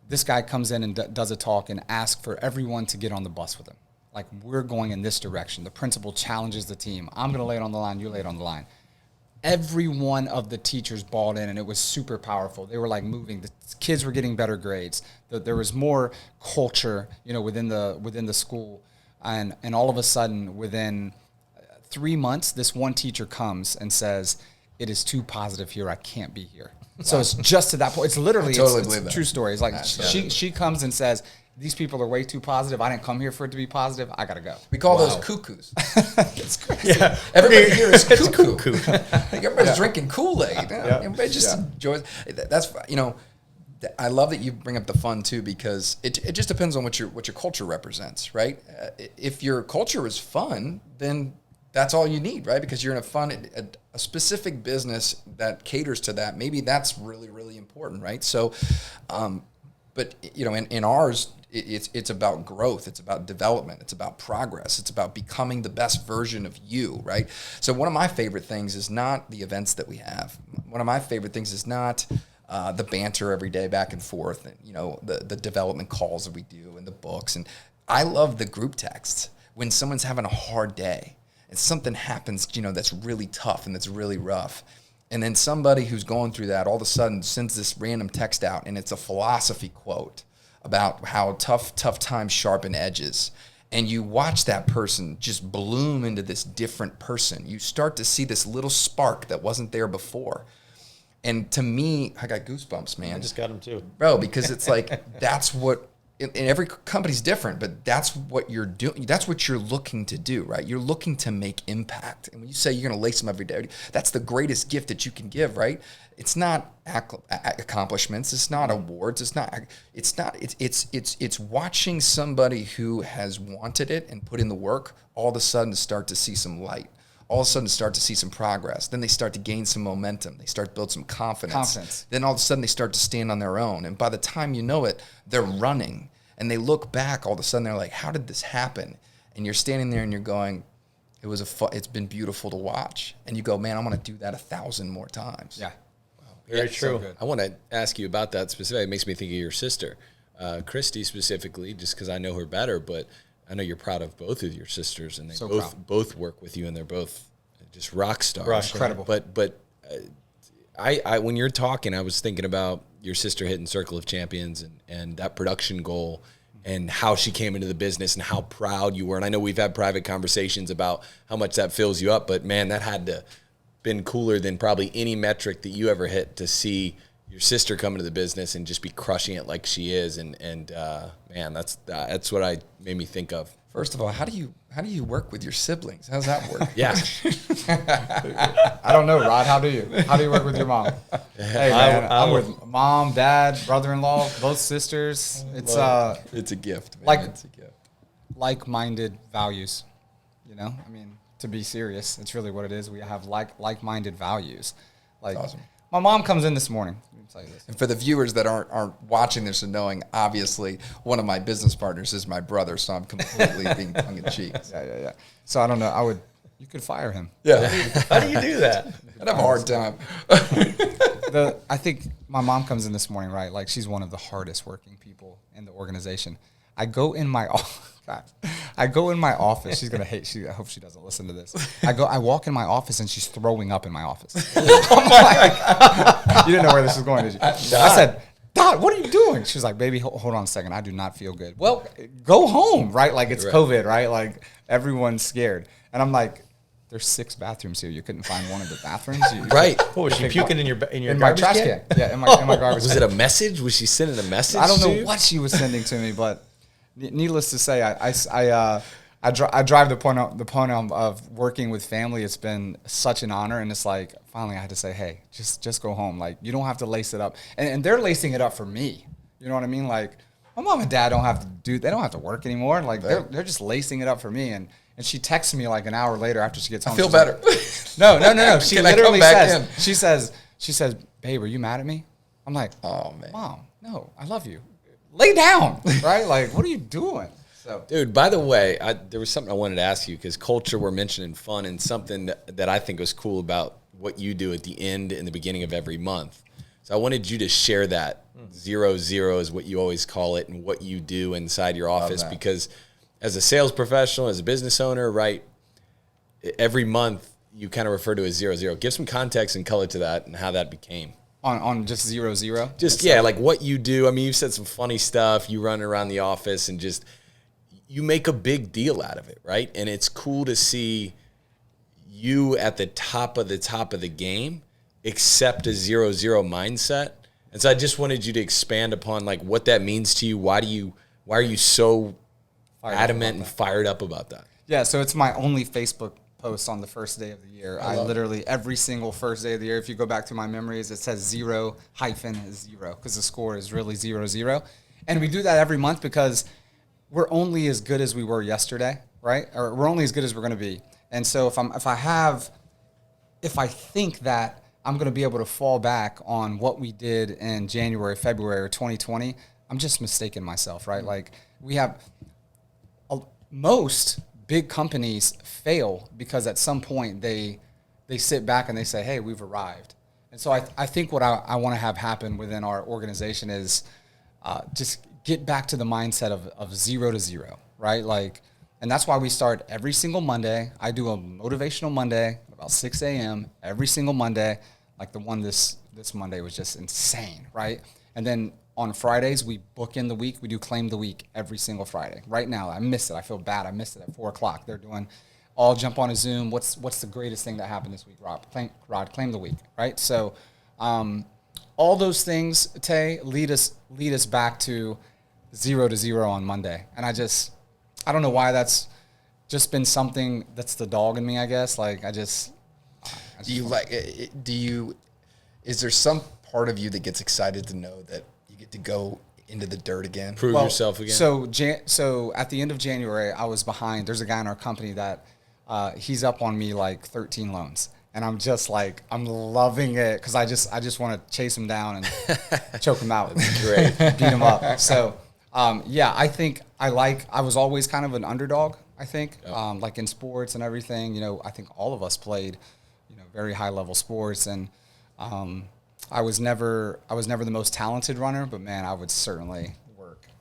this guy comes in and does a talk and asks for everyone to get on the bus with him. Like, we're going in this direction. The principal challenges the team. I'm going to lay it on the line. You lay it on the line. Every one of the teachers bought in, and it was super powerful. They were like moving. The kids were getting better grades. There was more culture, within the school. And all of a sudden, within 3 months, this one teacher comes and says, "It is too positive here. I can't be here." So it's just to that point. It's literally it's a true story. It's like she comes and says, "These people are way too positive. I didn't come here for it to be positive. I gotta go." We call those cuckoos. It's crazy. Yeah. Everybody here is cuckoo. cuckoo. Everybody's drinking Kool-Aid. Everybody just enjoys. That's I love that you bring up the fun too, because it just depends on what your culture represents, right? If your culture is fun, then that's all you need, right? Because you're in a specific business that caters to that. Maybe that's really, really important, right? So, but in ours, it's about growth. It's about development. It's about progress. It's about becoming the best version of you, right? So one of my favorite things is not the events that we have. One of my favorite things is not the banter every day back and forth, and the development calls that we do and the books. And I love the group texts when someone's having a hard day and something happens, that's really tough and that's really rough. And then somebody who's going through that all of a sudden sends this random text out, and it's a philosophy quote about how tough times sharpen edges. And you watch that person just bloom into this different person. You start to see this little spark that wasn't there before. And to me, I got goosebumps, man. I just got them too. Bro, because it's like, that's what, and every company's different, but that's what you're doing. That's what you're looking to do, right? You're looking to make impact. And when you say you're going to lace them every day, that's the greatest gift that you can give, right? It's not accomplishments. It's not awards. It's watching somebody who has wanted it and put in the work, all of a sudden start to see some light. All of a sudden start to see some progress. Then they start to gain some momentum. They start to build some confidence. Then all of a sudden they start to stand on their own. And by the time you know it, they're running. And they look back, all of a sudden they're like, how did this happen? And you're standing there and you're going, it's been beautiful to watch. And you go, man, I'm going to do that 1,000 more times. Yeah. Very true. So I want to ask you about that specifically. It makes me think of your sister, Christy specifically, just because I know her better, but I know you're proud of both of your sisters, and they both work with you, and they're both just rock stars. Incredible. But I when you're talking, I was thinking about your sister hitting Circle of Champions and that production goal, and how she came into the business and how proud you were. And I know we've had private conversations about how much that fills you up, but man, that had to been cooler than probably any metric that you ever hit, to see your sister come into the business and just be crushing it like she is. And man, that's what made me think of. First of all, how do you work with your siblings? How's that work? Yeah. I don't know, Rod. How do you work with your mom? Hey, man, I'm with mom, dad, brother-in-law, both sisters. It's a gift, man. It's a gift. Like-minded values. I mean, to be serious, it's really what it is. We have like-minded values. Like, that's awesome. My mom comes in this morning. Let me tell you this. And for the viewers that aren't watching this and knowing, obviously, one of my business partners is my brother, so I'm completely being tongue-in-cheek. Yeah. So I don't know. You could fire him. Yeah. How do you do that? I'd have a hard time. I think my mom comes in this morning, right? Like, she's one of the hardest working people in the organization. I go in my office. She's gonna hate. I hope she doesn't listen to this. I walk in my office and she's throwing up in my office. I'm like, you didn't know where this was going, did you? I said, Dot, what are you doing? She was like, baby, hold on a second. I do not feel good. Well, go home, right? Like, it's COVID, right? Like, everyone's scared. And I'm like, there's 6 bathrooms here. You couldn't find one of the bathrooms? Right. What was she puking in your my trash can? Yeah, in my garbage Was can. it a message? Was she sending a message? I don't know what she was sending to me, but needless to say, I drive the point of working with family. It's been such an honor, and it's like, finally I had to say, hey, just go home. Like, you don't have to lace it up, and they're lacing it up for me. You know what I mean? Like, my mom and dad they don't have to work anymore. Like, they're just lacing it up for me, and And she texts me like an hour later after she gets home. I feel She's better. Like, no. She Can I come literally back says, she says, babe, are you mad at me? I'm like, Oh, man. Mom, no, I love you. Lay down, right? Like, what are you doing? So, Dude, by the way, there was something I wanted to ask you because culture, we're mentioning fun, and something that I think was cool about what you do at the end and the beginning of every month. So I wanted you to share that 0-0 is what you always call it, and what you do inside your office, because as a sales professional, as a business owner, right, every month you kind of refer to as 0-0. Give some context and color to that and how that became. on just 0-0? Just, yeah, like what you do. I mean, you've said some funny stuff. You run around the office and just, you make a big deal out of it, right? And it's cool to see you at the top of the game accept a 0-0 mindset. And so I just wanted you to expand upon like what that means to you. Why are you so adamant and fired up about that? Yeah, so it's my only Facebook post on the first day of the year. I literally, every single first day of the year, if you go back to my memories, it says 0-0 because the score is really 0-0. And we do that every month because we're only as good as we were yesterday, right? Or we're only as good as we're going to be. And so if I think that I'm going to be able to fall back on what we did in January, February, or 2020, I'm just mistaking myself, right? Like we have most big companies fail because at some point they sit back and they say, hey, we've arrived. And so I think what I want to have happen within our organization is just get back to the mindset of 0-0, right? Like, and that's why we start every single Monday. I do a motivational Monday about 6 a.m. every single Monday. Like the one this Monday was just insane, right? And then on Fridays, we book in the week. We do Claim the Week every single Friday. Right now, I missed it. I feel bad. I missed it at 4 o'clock. They're doing all jump on a Zoom. What's the greatest thing that happened this week, Rob? Claim the Week, right? So all those things, Tay, lead us back to 0-0 on Monday. And I don't know why that's just been something that's the dog in me, I guess. Like, is there some part of you that gets excited to know that you get to go into the dirt again? Prove yourself again. So at the end of January, I was behind. There's a guy in our company that he's up on me like 13 loans. And I'm just like, I'm loving it because I just want to chase him down and choke him out. Great. Beat him up. So, I think I was always kind of an underdog, I think, like in sports and everything. You know, I think all of us played, very high level sports. And I was never the most talented runner, but man, I would certainly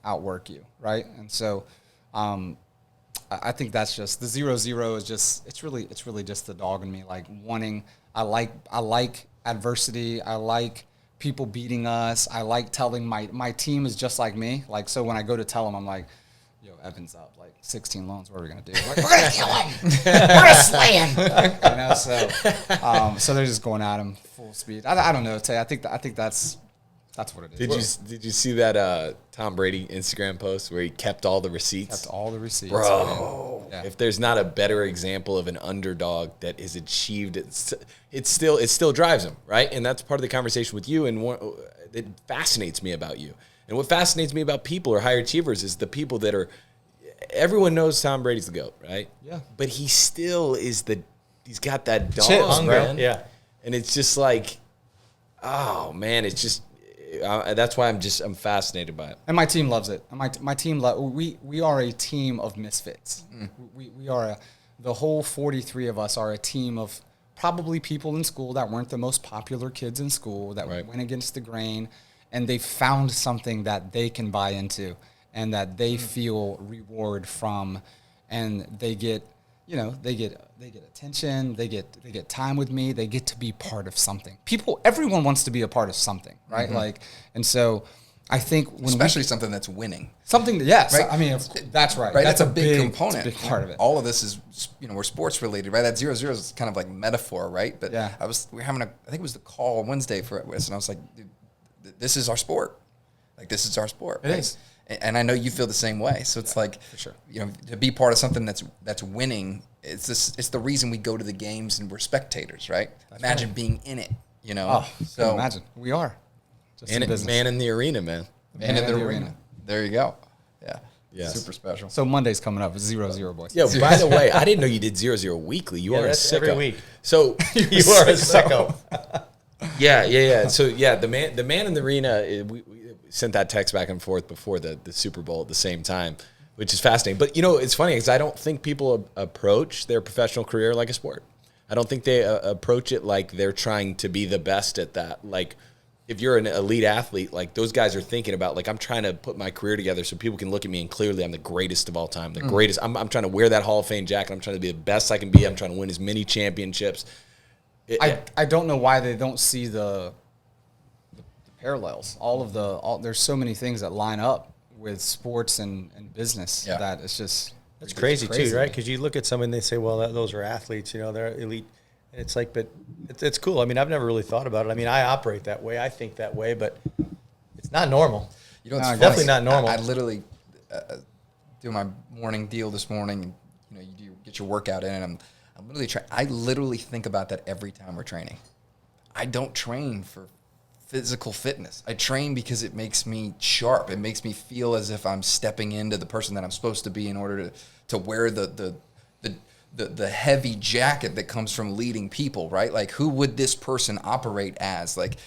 outwork you, right? And so I think that's just the 0-0 is just it's really just the dog in me, like wanting. I like adversity. I like people beating us. I like telling my team is just like me. Like, so when I go to tell them, I'm like, yo, Evan's up like 16 loans. What are we gonna do? Like, we're gonna kill him. We're gonna slay him. So they're just going at him full speed. I don't know, Tay. I think that's what it is. Did you see that Tom Brady Instagram post where he kept all the receipts? Kept all the receipts, bro. Yeah. If there's not a better example of an underdog that has achieved it still drives him, right? And that's part of the conversation with you, and that fascinates me about you. And what fascinates me about people or higher achievers is the people that are. Everyone knows Tom Brady's the GOAT, right? Yeah. But he still is he's got that dog, Chips, man. Yeah. And it's just like, oh man, it's just. That's why I'm fascinated by it. And my team loves it. My team we are a team of misfits. We are the whole 43 of us are a team of probably people in school that weren't the most popular kids in school that went against the grain, and they found something that they can buy into and that they feel reward from, and they get attention, they get time with me, they get to be part of something. Everyone wants to be a part of something, right? Mm-hmm. Like, and so I think especially something that's winning. Something, yes. Right? I mean, that's right. Right, that's a big component. Big part of it. All of this is, we're sports related, right? That 0-0 is kind of like metaphor, right? But yeah. we were having I think it was the call Wednesday for us, and I was like, dude, this is our sport. Like, this is our sport. It right? is. And I know you feel the same way. So it's like, for sure. To be part of something that's winning. It's the reason we go to the games and we're spectators, right? Imagine being in it. Oh, so imagine we are. Just man in the arena, man. Man in the arena. There you go. Yeah. Yes. Super special. So Monday's coming up. 0-0, boys. Yo, by the way, I didn't know you did 0-0 weekly. You are a that's sicko. every week. So You are a sicko. yeah. So yeah, the man in the arena. We sent that text back and forth before the Super Bowl at the same time, which is fascinating. But it's funny because I don't think people approach their professional career like a sport. I don't think they approach it like they're trying to be the best at that. Like, if you're an elite athlete, like those guys are thinking about, like, I'm trying to put my career together so people can look at me and clearly I'm the greatest of all time, the greatest. I'm trying to wear that Hall of Fame jacket. I'm trying to be the best I can be. I'm trying to win as many championships. I don't know why they don't see the parallels. There's so many things that line up with sports and business that it's just That's crazy too, right? Because you look at someone and they say, well, those are athletes, they're elite. And it's like, but it's cool. I mean, I've never really thought about it. I mean, I operate that way. I think that way, but it's not normal. It's definitely not normal. I literally do my morning deal this morning, and you get your workout in, and I'm literally trying. I literally think about that every time we're training. I don't train for physical fitness. I train because it makes me sharp. It makes me feel as if I'm stepping into the person that I'm supposed to be in order to wear the heavy jacket that comes from leading people, right? Like, who would this person operate as? Like,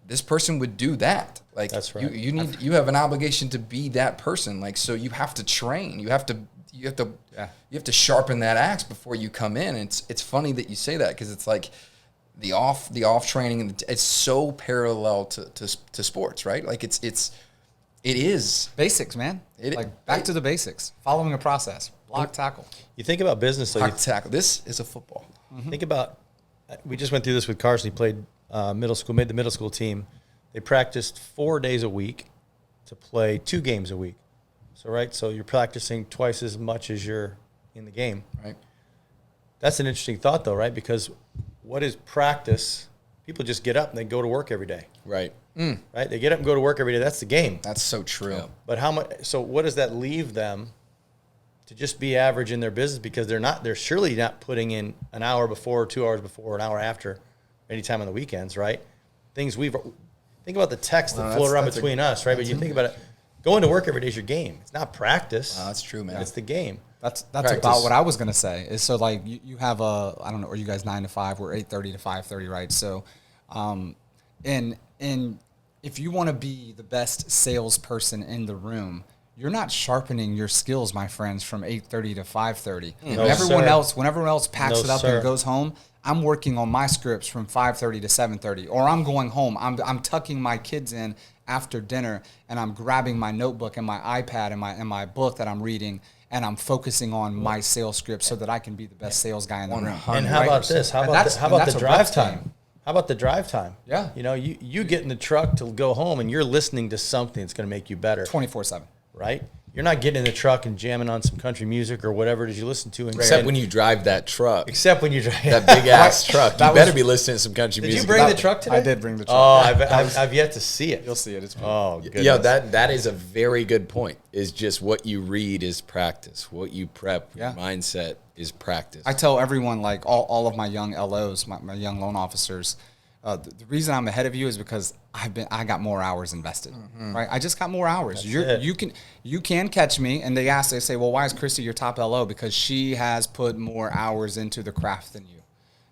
this person would do that. Like, that's right. You have an obligation to be that person. Like, so you have to train. You have to sharpen that axe before you come in. And it's funny that you say that, because it's like the off training, and it's so parallel to sports, right? Like, it is basics, man. Back to the basics. Following a process. Block, tackle. You think about business, though. Block, tackle. This is a football. Mm-hmm. Think about, we just went through this with Carson. He played middle school, made the middle school team. They practiced 4 days a week to play 2 games a week. So you're practicing twice as much as you're in the game. Right. That's an interesting thought, though, right? Because what is practice? People just get up and they go to work every day. Right. Right? They get up and go to work every day. That's the game. That's so true. Yeah. But how much? So what does that leave them to just be average in their business? Because they're surely not putting in an hour before, 2 hours before, an hour after, anytime on the weekends, right? Think about the text that float around between us, right? But you think about it, going to work every day is your game. It's not practice. That's true, man. It's the game. That's about what I was gonna say. Is so like you have I don't know, are you guys 9 to 5? We're 8:30 to 5:30, right? So, and if you want to be the best salesperson in the room, you're not sharpening your skills, my friends, from 8:30 to 5:30. No, when everyone sir. else packs No, it up sir. and goes home, I'm working on my scripts from 5:30 to 7:30, or I'm going home. I'm tucking my kids in after dinner, and I'm grabbing my notebook and my iPad and my book that I'm reading, and I'm focusing on my sales script so that I can be the best sales guy in the room. And how about this? How about the drive time? How about the drive time? Yeah. You get in the truck to go home and you're listening to something that's going to make you better. 24/7. Right? You're not getting in the truck and jamming on some country music or whatever it is you listen to. Except when you drive that truck. Except when you drive that big ass truck. You better be listening to some country music. Did you bring the truck today? I did bring the truck. Oh, I've yet to see it. You'll see it. It's Oh, goodness. Yeah, that is a very good point. Is just what you read is practice. What you prep, your mindset is practice. I tell everyone, like all of my young LOs, my young loan officers, the reason I'm ahead of you is because I got more hours invested, right? I just got more hours. You can catch me, and they say, well, why is Christy your top LO? Because she has put more hours into the craft than you,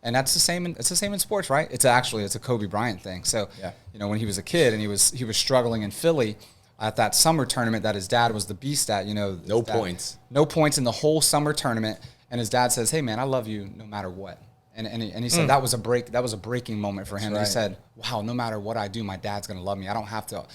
and that's the same. It's the same in sports, right? It's a Kobe Bryant thing. So, when he was a kid and he was struggling in Philly at that summer tournament that his dad was the beast at, no points in the whole summer tournament, and his dad says, hey man, I love you no matter what. And he said that was a breaking moment for him. Right. He said, wow, no matter what I do, my dad's going to love me. I don't have to,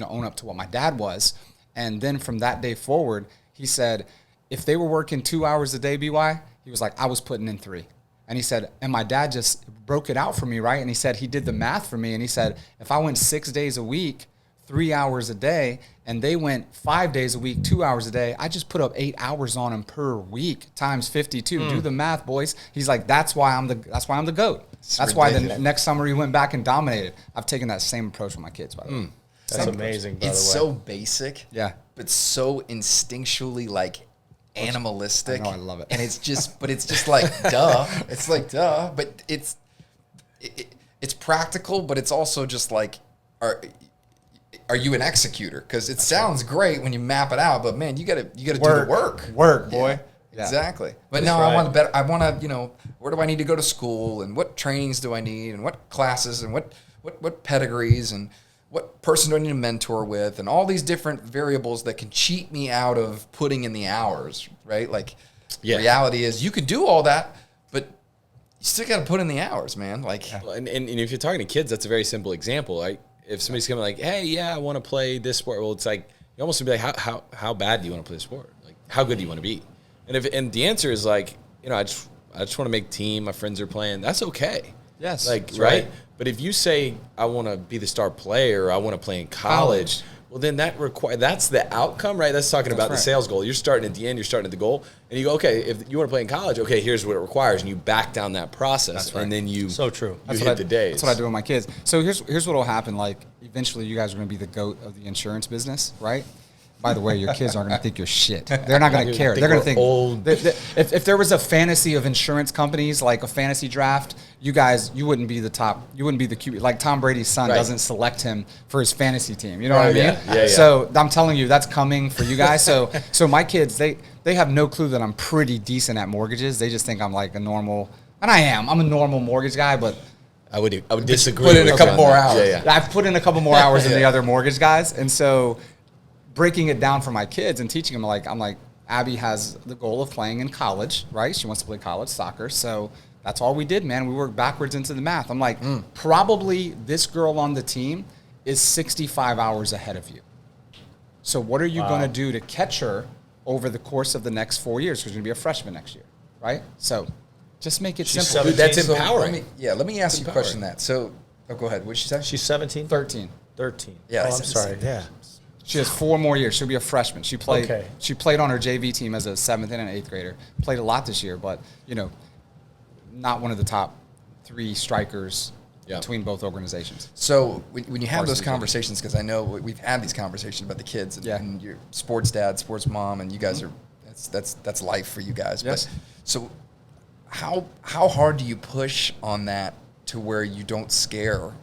own up to what my dad was. And then from that day forward, he said, if they were working 2 hours a day, BY, he was like, I was putting in 3. And he said, and my dad just broke it out for me, right? And he said, he did the math for me. And he said, if I went 6 days a week, 3 hours a day, and they went 5 days a week, 2 hours a day, I just put up 8 hours on them per week times 52. Do the math, boys. He's like, that's why I'm the GOAT. That's why the next summer he went back and dominated. I've taken that same approach with my kids, by the way. That's amazing, by the way. It's so basic, but so instinctually animalistic. I know, I love it. And it's just like duh. It's like duh, but it's practical, but it's also just like are you an executor? Because it sounds great when you map it out, but man, you gotta do the work. Work, boy. Yeah, exactly. But That's no, right. I want to, you know, where do I need to go to school, and what trainings do I need, and what classes, and what pedigrees, and what person do I need to mentor with, and all these different variables that can cheat me out of putting in the hours, right? Like, reality is you could do all that, but you still got to put in the hours, man. Like, And if you're talking to kids, that's a very simple example. Like, if somebody's coming like, hey, yeah, I want to play this sport. Well, it's like, you almost would be like, how bad do you want to play the sport? Like, how good do you want to be? And the answer is like, you know, I just want to make team. My friends are playing. That's okay. Yes. Like, that's right? But if you say, I want to be the star player, or I want to play in college, well, then that's the outcome, right? That's talking about the sales goal. You're starting at the end, you're starting at the goal, and you go, okay, if you want to play in college, okay, here's what it requires, and you back down that process, and then you So true. You hit the days. That's what I do with my kids. So here's what will happen. Like, eventually, you guys are going to be the GOAT of the insurance business, right? By the way, your kids aren't going to think you're shit. They're not going to care. They're going to think old. If there was a fantasy of insurance companies, like a fantasy draft, you wouldn't be the top. You wouldn't be the QB. Like Tom Brady's son doesn't select him for his fantasy team. You know what I mean? Yeah. So I'm telling you, that's coming for you guys. So my kids, they have no clue that I'm pretty decent at mortgages. They just think I'm like a normal, and I am. I'm a normal mortgage guy, but I would disagree. Put in a with couple you on more that. hours. I've put in a couple more hours than the other mortgage guys, and so breaking it down for my kids and teaching them, I'm like, Abby has the goal of playing in college, right? She wants to play college soccer, so that's all we did, man. We worked backwards into the math. I'm like, probably this girl on the team is 65 hours ahead of you. So what are you going to do to catch her over the course of the next 4 years? Because you're going to be a freshman next year, right? So just make it simple. Dude, that's So empowering. let me ask you a question. So, go ahead. What did she say? She's 17? 13. 13. Yeah, Oh, I I'm said sorry. 17. Yeah. She has 4 more years. She'll be a freshman. She played. Okay. She played on her JV team as a 7th and an 8th grader. Played a lot this year, but not one of the top 3 strikers between both organizations. So when you have those Varsity. conversations, because I know we've had these conversations about the kids and your sports dad, sports mom, and you guys are that's life for you guys. Yes. But so how hard do you push on that to where you don't scare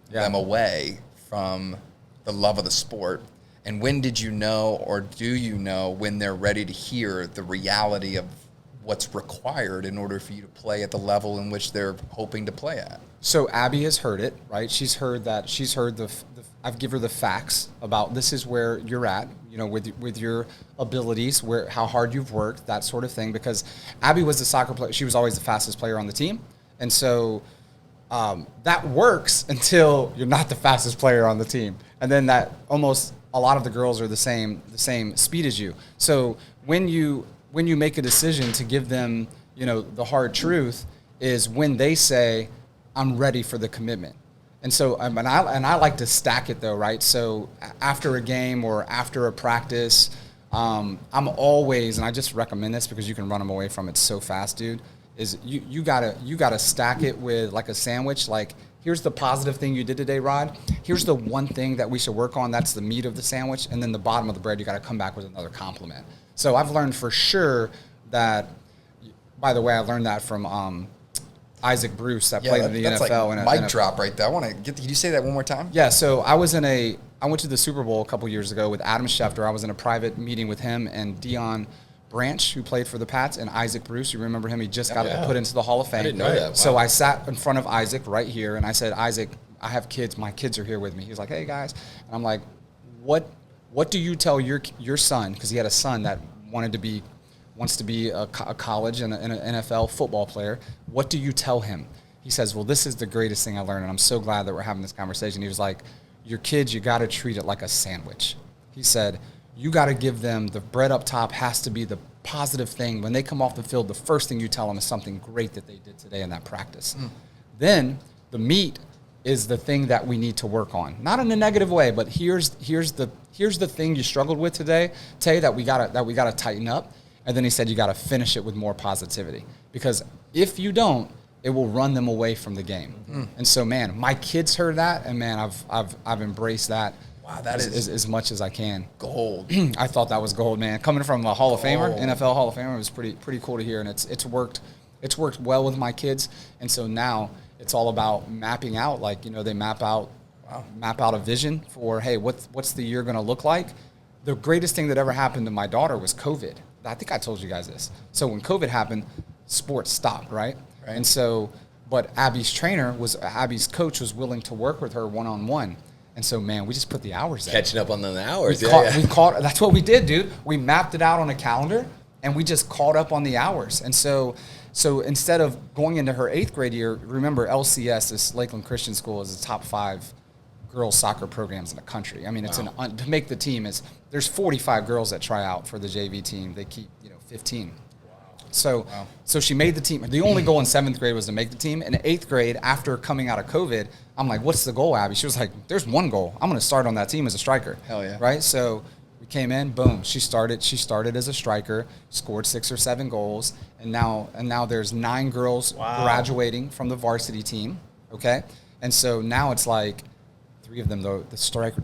them away from the love of the sport? And when did you know, or do you know, when they're ready to hear the reality of what's required in order for you to play at the level in which they're hoping to play at? So Abby has heard it, right? She's heard that. She's heard I've given her the facts about this is where you're at, with your abilities, how hard you've worked, that sort of thing. Because Abby was the soccer player; she was always the fastest player on the team, and so that works until you're not the fastest player on the team, and then that almost a lot of the girls are the same speed as you. So when you make a decision to give them, the hard truth is when they say, I'm ready for the commitment. And so, and I like to stack it though, right? So after a game or after a practice, I'm always, and I just recommend this because you can run them away from it so fast, dude, is you gotta stack it with like a sandwich. Like, here's the positive thing you did today, Rod. Here's the one thing that we should work on. That's the meat of the sandwich. And then the bottom of the bread, you got to come back with another compliment. So I've learned for sure that, by the way, I learned that from Isaac Bruce that played in the that's NFL. Like mic drop right there. I want to get. Can you say that one more time? Yeah. So I went to the Super Bowl a couple years ago with Adam Schefter. I was in a private meeting with him and Dion Branch, who played for the Pats, and Isaac Bruce. You remember him? He just got put into the Hall of Fame. I didn't know that. Wow. So I sat in front of Isaac right here, and I said, Isaac, I have kids. My kids are here with me. He was like, hey, guys. And I'm like, what do you tell your son? Because he had a son that wants to be a college and an NFL football player. What do you tell him? He says, well, this is the greatest thing I learned, and I'm so glad that we're having this conversation. He was like, your kids, you got to treat it like a sandwich. He said, you got to give them the bread up top has to be the positive thing. When they come off the field, the first thing you tell them is something great that they did today in that practice. Then the meat is the thing that we need to work on. Not in a negative way, but here's the thing you struggled with today, Tay, that we gotta tighten up. And then he said you gotta finish it with more positivity. Because if you don't, it will run them away from the game. And so, man, my kids heard that, and man, I've embraced that. Wow, that is as much as I can. Gold. I thought that was gold, man. Coming from a Hall of Famer, NFL Hall of Famer, it was pretty cool to hear, and it's worked well with my kids. And so now it's all about mapping out. Like, they map out map out a vision for, hey, what's the year going to look like? The greatest thing that ever happened to my daughter was COVID. I think I told you guys this. So when COVID happened, sports stopped, right? And so, but Abby's coach was willing to work with her one-on-one. And so, man, we just put the hours in. Catching up on the hours. We caught, that's what we did, dude. We mapped it out on a calendar, and we just caught up on the hours. And so instead of going into her 8th grade year, remember LCS, this Lakeland Christian School, is the top 5 girls soccer programs in the country. I mean, it's to make the team there's 45 girls that try out for the JV team. They keep 15. So she made the team. The only goal in 7th grade was to make the team. In 8th grade, after coming out of COVID, I'm like, what's the goal, Abby? She was like, there's one goal. I'm going to start on that team as a striker. Hell yeah. Right? So we came in, boom. She started as a striker, scored 6 or 7 goals, and now there's 9 girls graduating from the varsity team. Okay? And so now it's like 3 of them,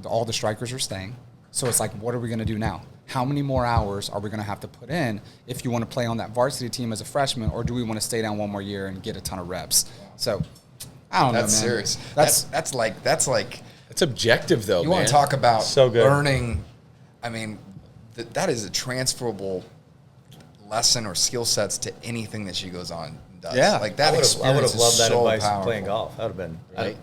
all the strikers are staying. So it's like, what are we going to do now? How many more hours are we going to have to put in if you want to play on that varsity team as a freshman, or do we want to stay down one more year and get a ton of reps? So I don't know, man. That's serious. That's objective, though, you man. want to talk about So good. learning. I mean, that is a transferable lesson or skill sets to anything that she goes on and does. Yeah. Like that I would have loved that so advice powerful. playing golf. That would have been Right.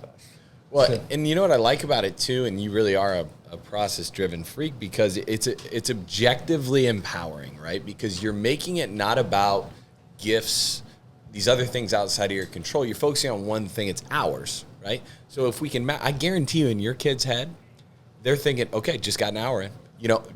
Well, and you know what I like about it too, and you really are a process-driven freak, because it's objectively empowering, right? Because you're making it not about gifts, these other things outside of your control. You're focusing on one thing. It's hours, right? So if we can, I guarantee you, in your kid's head, they're thinking, okay, just got an hour in.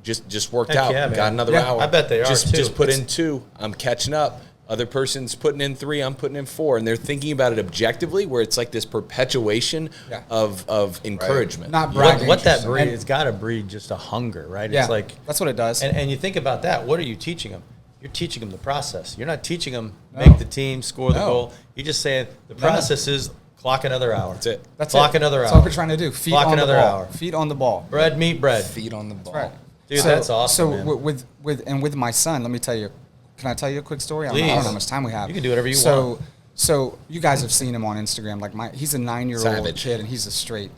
Just worked Heck out, yeah, got man. another Yeah, hour. I bet they are, just too. put in 2. I'm catching up. Other person's putting in 3, I'm putting in 4, and they're thinking about it objectively, where it's like this perpetuation of encouragement. Not bragging. what that breeds. It's got to breed just a hunger, right? Yeah, It's like, that's what it does. and you think about that. What are you teaching them? You're teaching them the process. You're not teaching them make the team, score the goal. You're just saying the process is clock another hour. That's it. Clock another hour. That's all we're trying to do. Feet Clock on another the ball. hour. Feet on the ball. Bread, meat, bread. Feet on the ball. Right. Dude, that's awesome, So man. with my son, let me tell you. Can I tell you a quick story? I don't know how much time we have. You can do whatever you want. So you guys have seen him on Instagram. Like he's a 9-year-old Savage. kid, and he's a straight.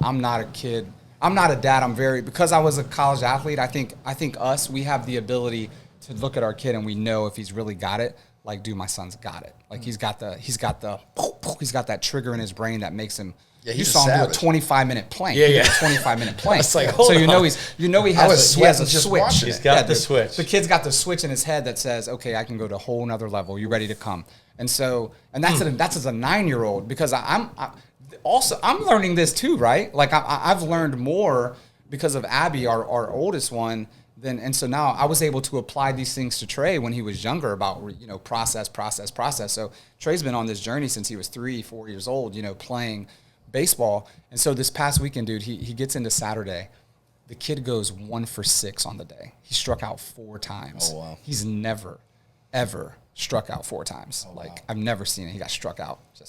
I'm not a kid. I'm not a dad. Because I was a college athlete. I think we have the ability to look at our kid and we know if he's really got it. Like, dude, my son's got it. Like he's got that trigger in his brain that makes him. Yeah, you he's a saw him do a savage. 25-minute plank. Yeah, He yeah. did a 25-minute plank. It's like, so hold he on. has was he has a sweating just switch. watching He's got the dude. switch. The kid's got the switch in his head that says, okay, I can go to a whole nother level. You ready to come? And that's as a 9-year-old, because I'm learning this too, right? Like I've learned more because of Abby, our oldest one. And so now I was able to apply these things to Trey when he was younger about, process. So Trey's been on this journey since he was 3-4 years old, playing baseball. And so this past weekend, dude, he gets into Saturday. The kid goes 1 for 6 on the day. He struck out 4 times. Oh, wow. He's never, ever struck out 4 times. Oh, wow. I've never seen it. He got struck out. He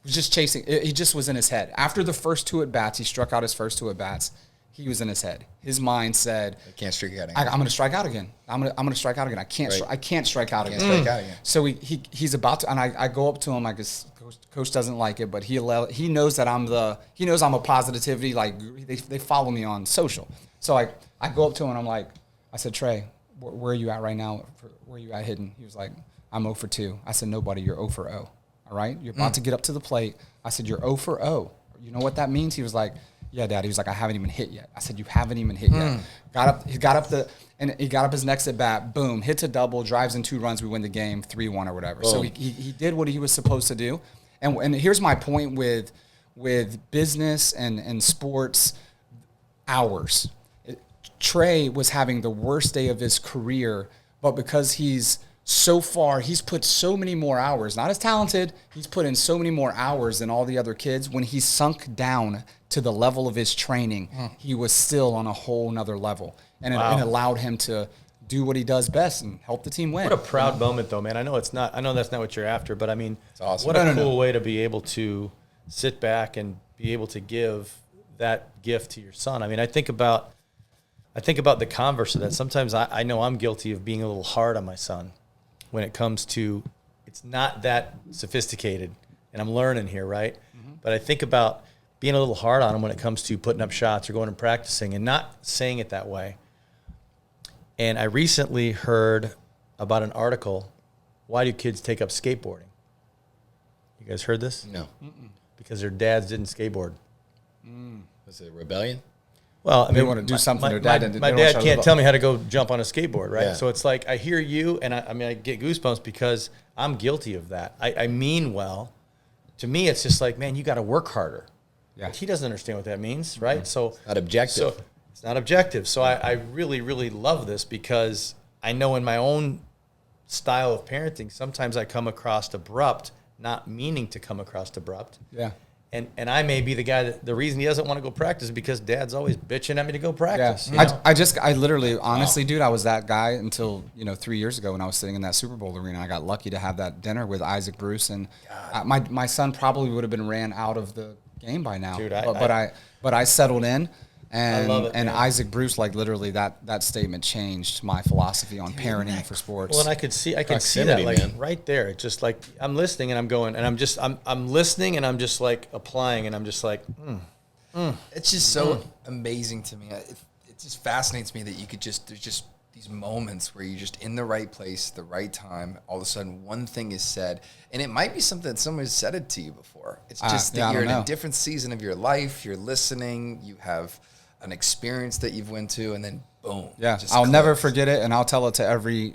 was just chasing. He just was in his head. After the first 2 at-bats, he struck out his first 2 at-bats. He was in his head. His mind said, I can't strike out again. I'm going to strike out again. I'm going to strike out again. I can't strike out again. Strike out again. So he's about to, and I go up to him. I guess coach doesn't like it, but he knows that he knows I'm a positivity. Like they follow me on social. So I go up to him and I'm like, I said, Trey, where are you at right now? Where are you at hitting? He was like, I'm 0 for 2. I said, nobody, you're 0 for 0. All right, you're about to get up to the plate. I said, you're 0 for 0. You know what that means? He was like, yeah, Dad. He was like, I haven't even hit yet. I said, you haven't even hit yet. He got up his next at bat. Boom, hits a double, drives in 2 runs. We win the game 3-1 or whatever. Boom. So he did what he was supposed to do. And here's my point with business and sports hours. Trey was having the worst day of his career, but because he's put so many more hours, not as talented, he's put in so many more hours than all the other kids. When he sunk down to the level of his training, he was still on a whole nother level. And it allowed him to do what he does best and help the team win. What a proud moment, though, man. I know that's not what you're after, but I mean, It's awesome. what a cool way to be able to sit back and be able to give that gift to your son. I mean, I think about the converse of that. Sometimes I know I'm guilty of being a little hard on my son when it comes to, it's not that sophisticated, and I'm learning here, right? Mm-hmm. But I think about being a little hard on them when it comes to putting up shots or going and practicing and not saying it that way. And I recently heard about an article, why do kids take up skateboarding? You guys heard this? No. Because their dads didn't skateboard. Was it a rebellion? Well, I They mean, want to do something their dad didn't. my they don't dad show can't up. tell me how to go jump on a skateboard, right? Yeah. So it's like I hear you, and I get goosebumps because I'm guilty of that. I mean well. To me, it's just like, man, you got to work harder. Yeah. But he doesn't understand what that means, right? So Not objective. So it's not objective. So I really, really love this because I know in my own style of parenting, sometimes I come across abrupt, not meaning to come across abrupt. Yeah. And I may be the guy that the reason he doesn't want to go practice is because dad's always bitching at me to go practice. Yeah. you know? I literally, honestly, dude, I was that guy until, 3 years ago when I was sitting in that Super Bowl arena. I got lucky to have that dinner with Isaac Bruce, and my son probably would have been ran out of the game by now. Dude, but I settled in. And, love it, and man. Isaac Bruce, like literally that statement changed my philosophy on parenting for sports. Well, and I could see that Proximity, like man. right there. It's just like I'm listening and I'm going and I'm listening and I'm just like applying and I'm just like, It's just so amazing to me. It just fascinates me that there's just these moments where you're just in the right place, the right time. All of a sudden, one thing is said, and it might be something that someone's said it to you before. It's just yeah, I that you're don't in know. a different season of your life. You're listening. You have an experience that you've went to, and then boom. Yeah, it just I'll never clicks. forget it, and I'll tell it to every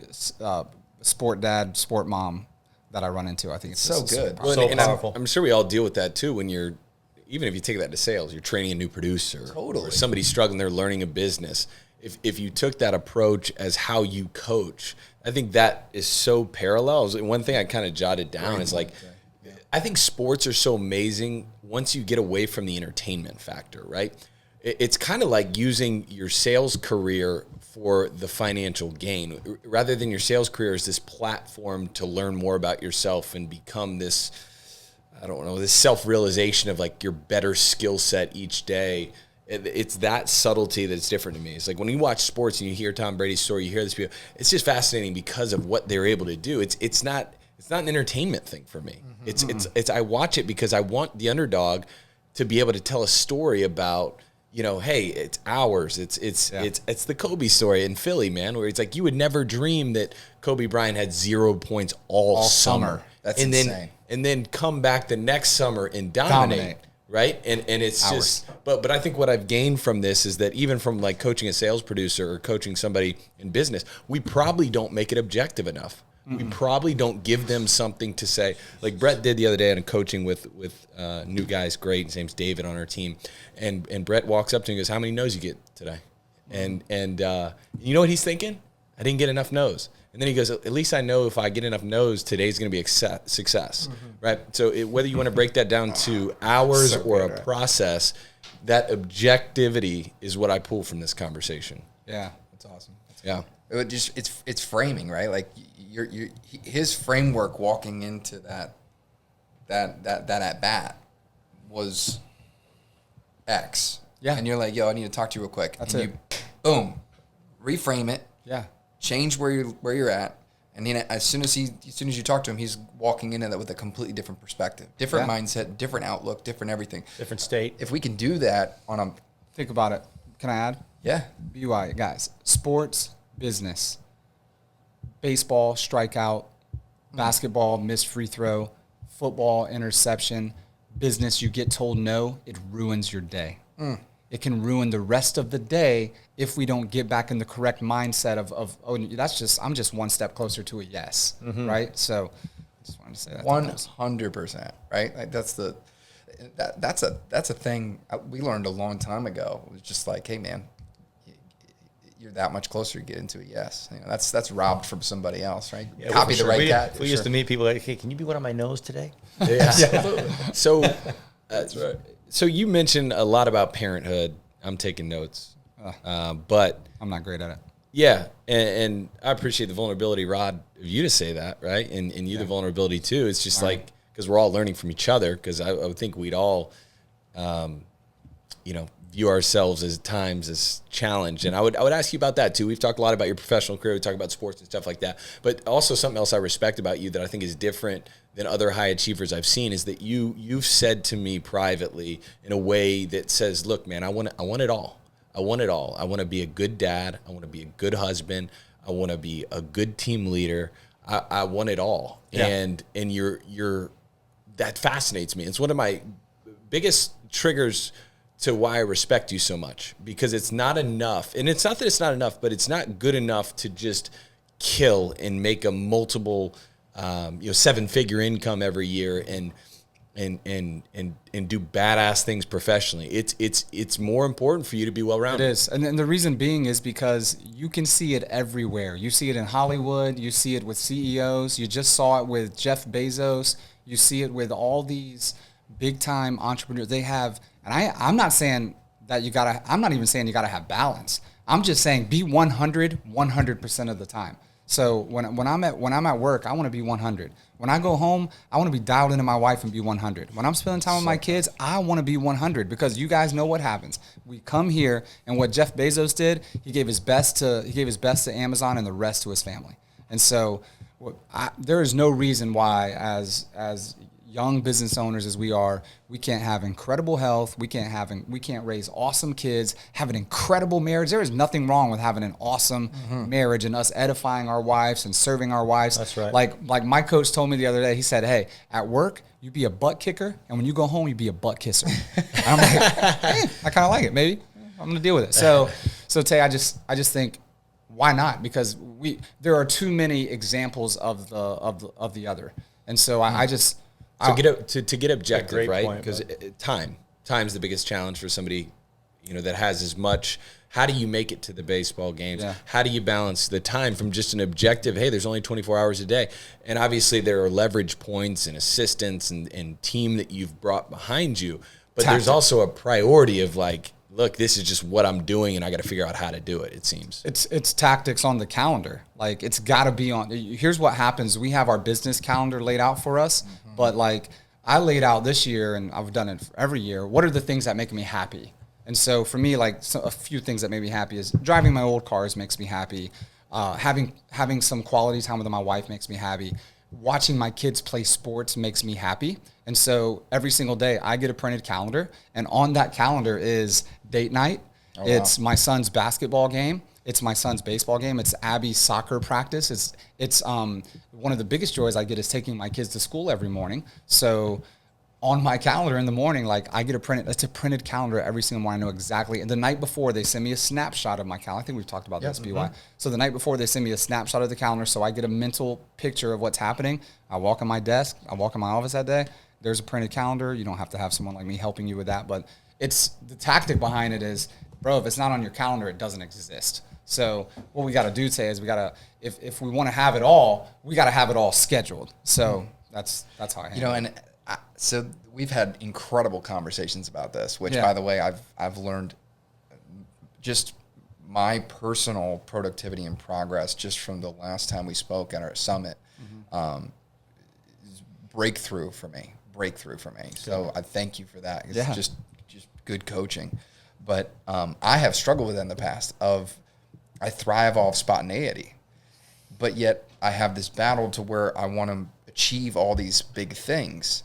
sport dad, sport mom that I run into. I think it's So just good. powerful. So and powerful. I'm sure we all deal with that too when you're, even if you take that to sales, you're training a new producer. Totally. Or somebody's struggling, they're learning a business. If you took that approach as how you coach, I think that is so parallel. One thing I kind of jotted down is like, I think sports are so amazing once you get away from the entertainment factor, right? It's kind of like using your sales career for the financial gain rather than your sales career as this platform to learn more about yourself and become this, I don't know, this self-realization of like your better skill set each day. It's that subtlety that's different to me. It's like when you watch sports and you hear Tom Brady's story, you hear this people, it's just fascinating because of what they're able to do. It's not an entertainment thing for me. It's I watch it because I want the underdog to be able to tell a story about, hey, it's ours. It's the Kobe story in Philly, man, where it's like you would never dream that Kobe Bryant had 0 points all summer. That's and insane. And then come back the next summer and dominate. Right. And it's Hours. just, but I think what I've gained from this is that even from like coaching a sales producer or coaching somebody in business, we probably don't make it objective enough. We probably don't give them something to say. Like Brett did the other day on a coaching with new guys, great. His name's David on our team. And Brett walks up to him and goes, how many no's you get today? And you know what he's thinking? I didn't get enough no's. And then he goes, at least I know if I get enough no's, today's going to be a success, right? So whether you want to break that down to hours or a process, that objectivity is what I pull from this conversation. Yeah. That's awesome. Yeah. It's framing, right? Like his framework walking into that at bat was X. Yeah. And you're like, yo, I need to talk to you real quick. That's and it. You, boom, reframe it. Yeah. Change where you're at, and then as soon as you talk to him, he's walking into that with a completely different perspective, different mindset, different outlook, different everything. different state. If we can do that on a Think about it. Can I add? yeah, BUI, guys. Sports, business, baseball, strikeout, basketball, missed free throw, football, interception, business, you get told no, it ruins your day. It can ruin the rest of the day if we don't get back in the correct mindset of I'm just one step closer to a yes, right? So I just wanted to say that. 100%, right? Like that's a thing we learned a long time ago. It was just like, hey man, you're that much closer to get into a yes. That's robbed from somebody else, right? Yeah, Copy the right cat. We used to meet people like, hey, can you be one of my nose today? Yeah. So that's right. So you mentioned a lot about parenthood. I'm taking notes, but I'm not great at it. yeah, and I appreciate the vulnerability, Rod, of you to say that, right? And you the vulnerability too. It's just like because we're all learning from each other. Because I would think we'd all, view ourselves as times as challenged. And I would ask you about that too. We've talked a lot about your professional career. We talk about sports and stuff like that. But also something else I respect about you that I think is different than other high achievers I've seen is that you've said to me privately in a way that says, look, man, I want it all. I want it all. I want to be a good dad. I want to be a good husband. I want to be a good team leader. I want it all. Yeah. And you're that fascinates me. It's one of my biggest triggers to why I respect you so much, because it's not enough. And it's not that it's not enough, but it's not good enough to just kill and make a multiple, 7-figure income every year and do badass things professionally. It's more important for you to be well-rounded. It is. And the reason being is because you can see it everywhere. You see it in Hollywood. You see it with CEOs. You just saw it with Jeff Bezos. You see it with all these big-time entrepreneurs. They have, and I'm not saying that I'm not even saying you gotta have balance. I'm just saying be 100% of the time. So when I'm at work, I want to be 100. When I go home, I want to be dialed into my wife and be 100. When I'm spending time with my kids, I want to be 100, because you guys know what happens. We come here, and what Jeff Bezos did, he gave his best to Amazon and the rest to his family. And so there is no reason why, as young business owners as we are, we can't have incredible health. We can't raise awesome kids, have an incredible marriage. There is nothing wrong with having an awesome marriage and us edifying our wives and serving our wives. That's right. Like my coach told me the other day, he said, hey, at work, you be a butt kicker, and when you go home, you be a butt kisser. And I'm like, I kind of like it. Maybe I'm going to deal with it. So Tay, I just think, why not? Because there are too many examples of the other. And so to get objective, right? Because time's the biggest challenge for somebody, that has as much. How do you make it to the baseball games? Yeah. How do you balance the time from just an objective, hey, there's only 24 hours a day? And obviously there are leverage points and assistants and team that you've brought behind you. But there's also a priority of like, look, this is just what I'm doing, and I got to figure out how to do it, it seems. It's tactics on the calendar. Like, it's got to be on. Here's what happens. We have our business calendar laid out for us, but like I laid out this year, and I've done it every year, what are the things that make me happy? And so for me, like a few things that make me happy is driving my old cars makes me happy. Having some quality time with my wife makes me happy. Watching my kids play sports makes me happy. And so every single day I get a printed calendar, and on that calendar is date night. Oh, it's my son's basketball game. It's my son's baseball game. It's Abby's soccer practice. It's one of the biggest joys I get is taking my kids to school every morning. So on my calendar in the morning, like it's a printed calendar every single morning. I know exactly. And the night before, they send me a snapshot of my calendar. I think we've talked about this, BY. So the night before, they send me a snapshot of the calendar, so I get a mental picture of what's happening. I walk in my desk. I walk in my office that day. There's a printed calendar. You don't have to have someone like me helping you with that. But it's the tactic behind it is, bro, if it's not on your calendar, it doesn't exist. So what we got to do today is if we want to have it all, we got to have it all scheduled. So that's how I handle it. So we've had incredible conversations about this, which, by the way, I've learned just my personal productivity and progress just from the last time we spoke at our summit. Breakthrough for me. So I thank you for that. It's just good coaching. But I have struggled with that in the past I thrive off spontaneity, but yet I have this battle to where I want to achieve all these big things.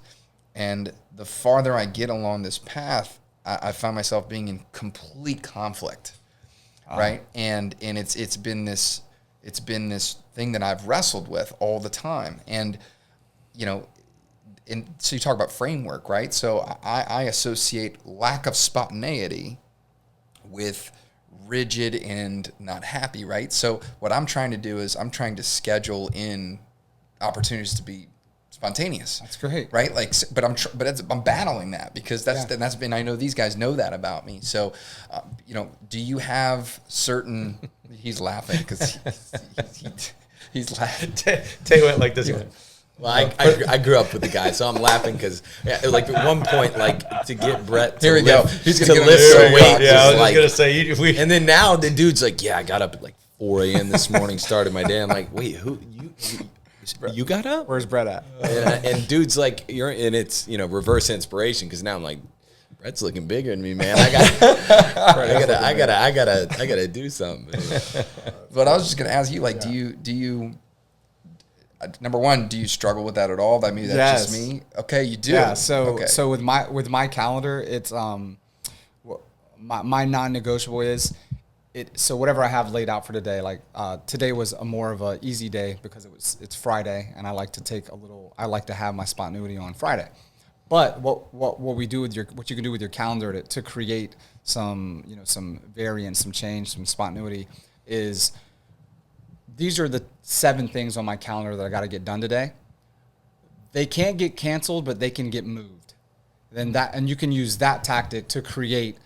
And the farther I get along this path, I find myself being in complete conflict, right? And it's been this thing that I've wrestled with all the time. And so you talk about framework, right? So I associate lack of spontaneity with rigid and not happy, right? So what I'm trying to do is I'm trying to schedule in opportunities to be spontaneous. That's great, right? Like, but I'm battling that because that's been. I know these guys know that about me. So, do you have certain? He's laughing because he's laughing. Tay went like this. Yeah. Well, I grew up with the guy, so I'm laughing because, like, at one point, like, to get Brett to He's gonna lift some weight. Yeah, I was just going to say. And then now the dude's like, I got up at like 4 a.m. this morning, started my day. I'm like, wait, who you got up? Where's Brett at? And dude's like, and it's, reverse inspiration because now I'm like, Brett's looking bigger than me, man. I gotta do something. But I was just gonna ask you, like, do you number one, do you struggle with that at all? That maybe that's just me. Okay, you do. Yeah. So okay. so with my calendar, it's my non-negotiable is it. So whatever I have laid out for today, like today was a more of a easy day because it's Friday, and I like to have my spontaneity on Friday. But what we do with what you can do with your calendar to create some some variance, some change, some spontaneity is these are the 7 things on my calendar that I got to get done today. They can't get canceled, but they can get moved. And you can use that tactic to create.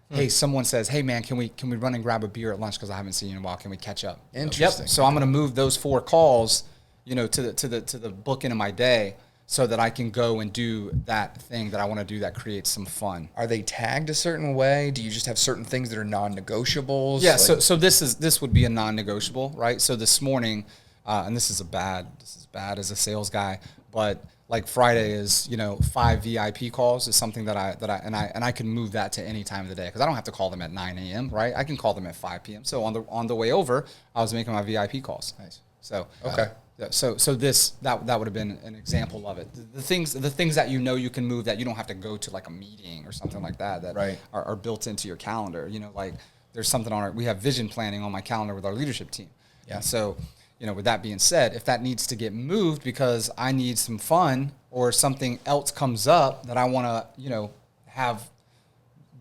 Hey, someone says, "Hey man, can we run and grab a beer at lunch because I haven't seen you in a while? Can we catch up?" Interesting. Yep. So I'm going to move those 4 calls, to the book end of my day, so that I can go and do that thing that I want to do that creates some fun. Are they tagged a certain way? Do you just have certain things that are non-negotiables? Yeah. Like, so this would be a non-negotiable, right? So this morning, and this is bad as a sales guy, but like Friday is 5 VIP calls is something that I can move that to any time of the day because I don't have to call them at 9 a.m. right? I can call them at 5 p.m. So on the way over, I was making my VIP calls. Nice. So okay. So this that would have been an example of it. The things that you can move that you don't have to go to like a meeting or something like that right. are built into your calendar. Like there's something we have vision planning on my calendar with our leadership team. Yeah. And so with that being said, if that needs to get moved because I need some fun or something else comes up that I want to have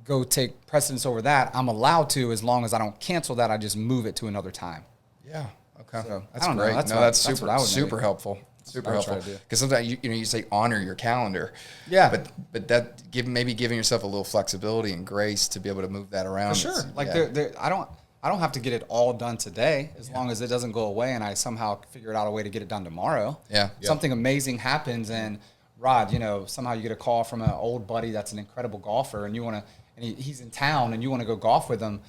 go take precedence over that, I'm allowed to as long as I don't cancel that. I just move it to another time. Yeah. Okay. So, that's great. That's super helpful. Super helpful. Because sometimes you say honor your calendar. Yeah. But that giving yourself a little flexibility and grace to be able to move that around. For sure. Like I don't have to get it all done today as long as it doesn't go away and I somehow figure out a way to get it done tomorrow. Yeah. Something amazing happens and Rod, somehow you get a call from an old buddy that's an incredible golfer and he's in town and you want to go golf with him.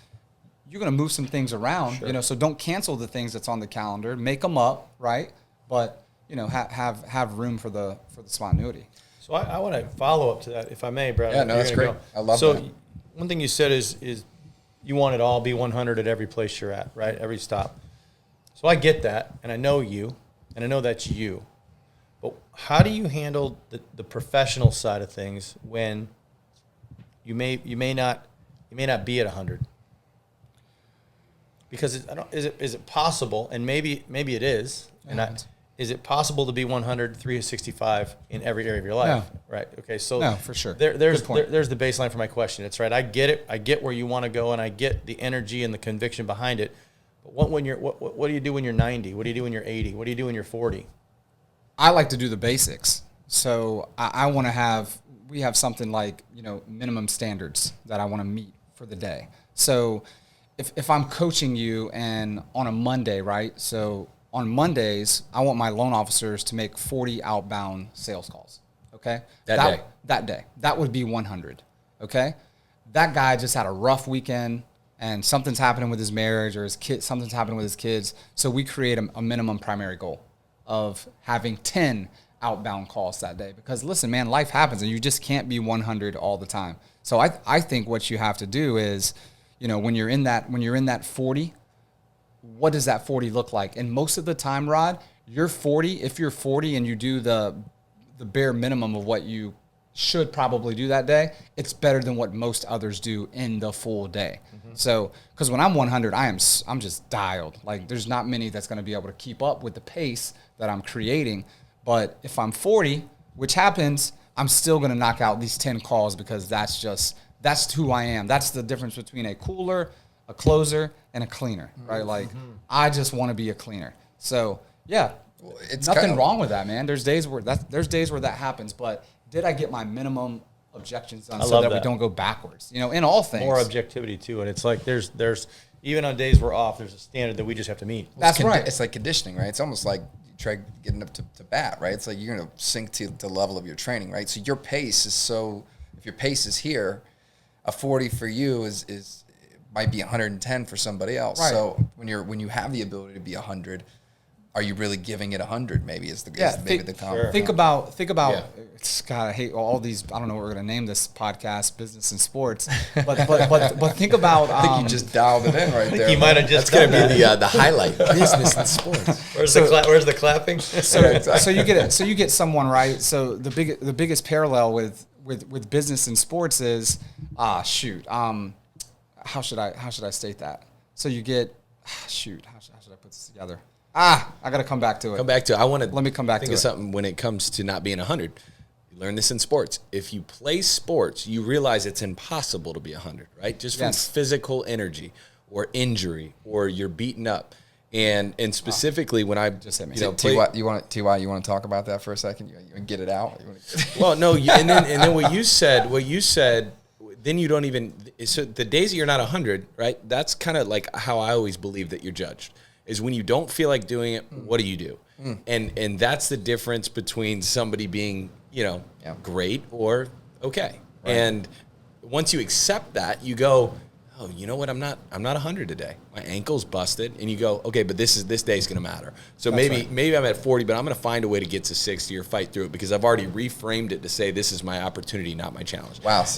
You're going to move some things around, Sure. So don't cancel the things that's on the calendar. Make them up, right? But, have room for the spontaneity. So I want to follow up to that, if I may, Brad. Yeah, no, that's great. I love that. So one thing you said is you want it all be 100 at every place you're at, right? Every stop. So I get that, and I know you, and I know that's you. But how do you handle the professional side of things when you may not be at 100? Because is it possible, and maybe it is, is it possible to be 100, 365 in every area of your life? No. Right. Okay. So no, for sure. There's the baseline for my question. It's right. I get it. I get where you want to go, and I get the energy and the conviction behind it. But what do you do when you're 90? What do you do when you're 80? What do you do when you're 40? I like to do the basics. So we have something like, minimum standards that I want to meet for the day. So if I'm coaching you and on a Monday, right? So on Mondays, I want my loan officers to make 40 outbound sales calls. Okay. That day, that would be 100. Okay. That guy just had a rough weekend and something's happening with his marriage or something's happening with his kids. So we create a minimum primary goal of having 10 outbound calls that day because listen, man, life happens and you just can't be 100 all the time. So I think what you have to do is, when you're in that 40, what does that 40 look like? And most of the time, Rod, if you're 40 and you do the bare minimum of what you should probably do that day, it's better than what most others do in the full day. Mm-hmm. So, because when I'm 100, I'm just dialed. Like there's not many that's going to be able to keep up with the pace that I'm creating. But if I'm 40, which happens, I'm still going to knock out these 10 calls because that's who I am. That's the difference between a cooler, a closer, and a cleaner, right? Like, I just want to be a cleaner. So, yeah, it's nothing wrong with that, man. There's days where that happens, but did I get my minimum objections done so that we don't go backwards? In all things. More objectivity too, and it's like there's even on days we're off, there's a standard that we just have to meet. That's right. It's like conditioning, right? It's almost like you try getting up to bat, right? It's like you're going to sink to the level of your training, right? So your pace if your pace is here, a 40 for you might be 110 for somebody else. Right. So when you have the ability to be 100, are you really giving it 100? Maybe is the comment. Think about. Yeah. God, I hate all these. I don't know what we're gonna name this podcast, business and sports. But think about. I think you just dialed it in right there. You might have just. That's gonna be the highlight. Business and sports. Where's the clapping? So you get someone, right. So the biggest parallel with business and sports is how should I state that? So you get how should I put this together? I got to come back to it. Let me come back to it. Think of something when it comes to not being 100. You learn this in sports. If you play sports, you realize it's impossible to be 100, right? Just from physical energy or injury or you're beaten up. And specifically when I just hit me. You want to talk about that for a second? You want to get it out? Well, no, and then what you said, then you don't even, so the days that you're not 100, right? That's kind of like how I always believe that you're judged. Is when you don't feel like doing it, what do you do? And that's the difference between somebody being, great or okay. Right. And once you accept that, you go, oh, you know what? I'm not 100 today. My ankle's busted, and you go, okay, but this day's going to matter. So maybe I'm at 40, but I'm going to find a way to get to 60 or fight through it because I've already reframed it to say this is my opportunity, not my challenge. Wow, that's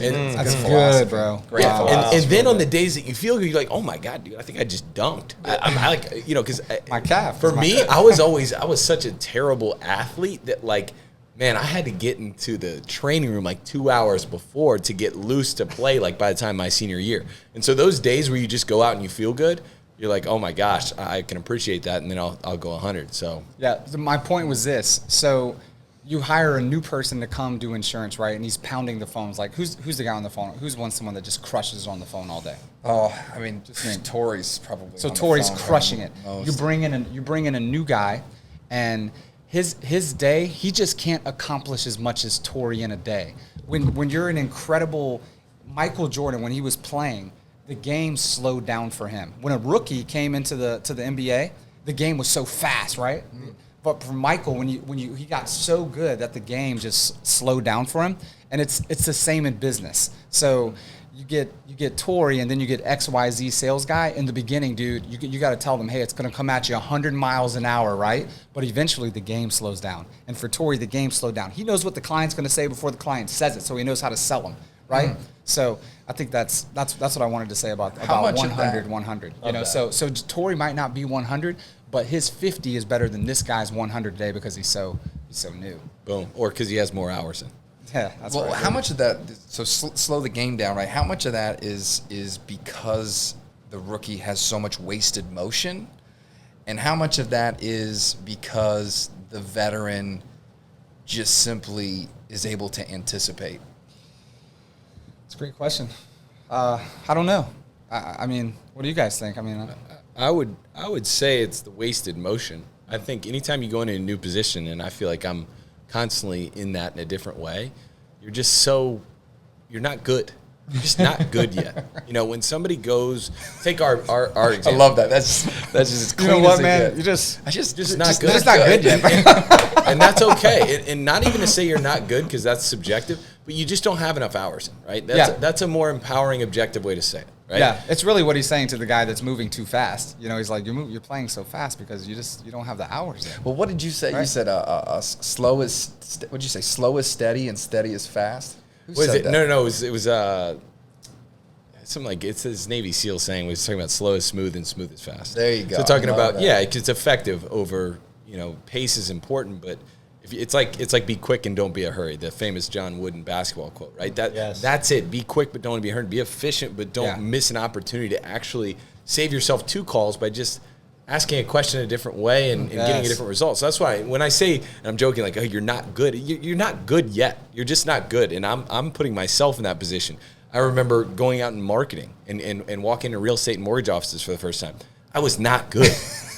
good, bro. Great philosophy. And then on the days that you feel good, you're like, oh my god, dude, I think I just dunked. I like, because my calf. For me, I was such a terrible athlete that like. Man, I had to get into the training room like 2 hours before to get loose to play like by the time my senior year. And so those days where you just go out and you feel good, you're like, oh my gosh, I can appreciate that. And then I'll go 100. So yeah, my point was this. So you hire a new person to come do insurance, right? And he's pounding the phones. Like who's the guy on the phone? Who's someone that just crushes on the phone all day? Oh, I mean, Tori's probably. So Tori's crushing it. You bring in a new guy, and his day, he just can't accomplish as much as Tori in a day. When you're an incredible Michael Jordan, when he was playing, the game slowed down for him. When a rookie came into the NBA, the game was so fast, right? Mm-hmm. But for Michael, he got so good that the game just slowed down for him, and it's the same in business. So you get Tori, and then you get XYZ sales guy. In the beginning, dude, you got to tell them, hey, it's going to come at you 100 miles an hour, right? But eventually the game slows down. And for Tori, the game slowed down. He knows what the client's going to say before the client says it, so he knows how to sell them, right? Mm-hmm. So I think that's what I wanted to say about 100. You know, so Tori might not be 100, but his 50 is better than this guy's 100 today because he's so new. Boom. Or because he has more hours in. Yeah, that's well, right. How much of that? So slow the game down, right? How much of that is because the rookie has so much wasted motion, and how much of that is because the veteran just simply is able to anticipate? It's a great question. I don't know. I mean, what do you guys think? I mean, I would say it's the wasted motion. I think anytime you go into a new position, and I feel like I'm constantly in that in a different way, you're not good. You're just not good yet. You know, when somebody goes, take our example. I love that. That's just as clean you know what, as it man? gets. You just not good. Just not good yet. And that's okay. And not even to say you're not good because that's subjective, but you just don't have enough hours in, right? That's a more empowering, objective way to say it, right? Yeah, it's really what he's saying to the guy that's moving too fast. You know, he's like, you're playing so fast because you don't have the hours there. Well, what did you say? Right? You said slow is what did you say? Slow is steady and steady is fast. Who was said it? that? No. It was something like it's his Navy SEAL saying. We was talking about slow is smooth and smooth is fast. There you go. So talking about it's effective over pace is important, but it's like be quick and don't be a hurry. The famous John Wooden basketball quote, right? That's it. Be quick but don't be a hurry. Be efficient but don't miss an opportunity to actually save yourself 2 calls by just asking a question a different way and getting a different result. So that's why when I say, and I'm joking, like, oh, you're not good. You're not good yet. You're just not good. And I'm putting myself in that position. I remember going out in marketing and walking into real estate and mortgage offices for the first time. I was not good.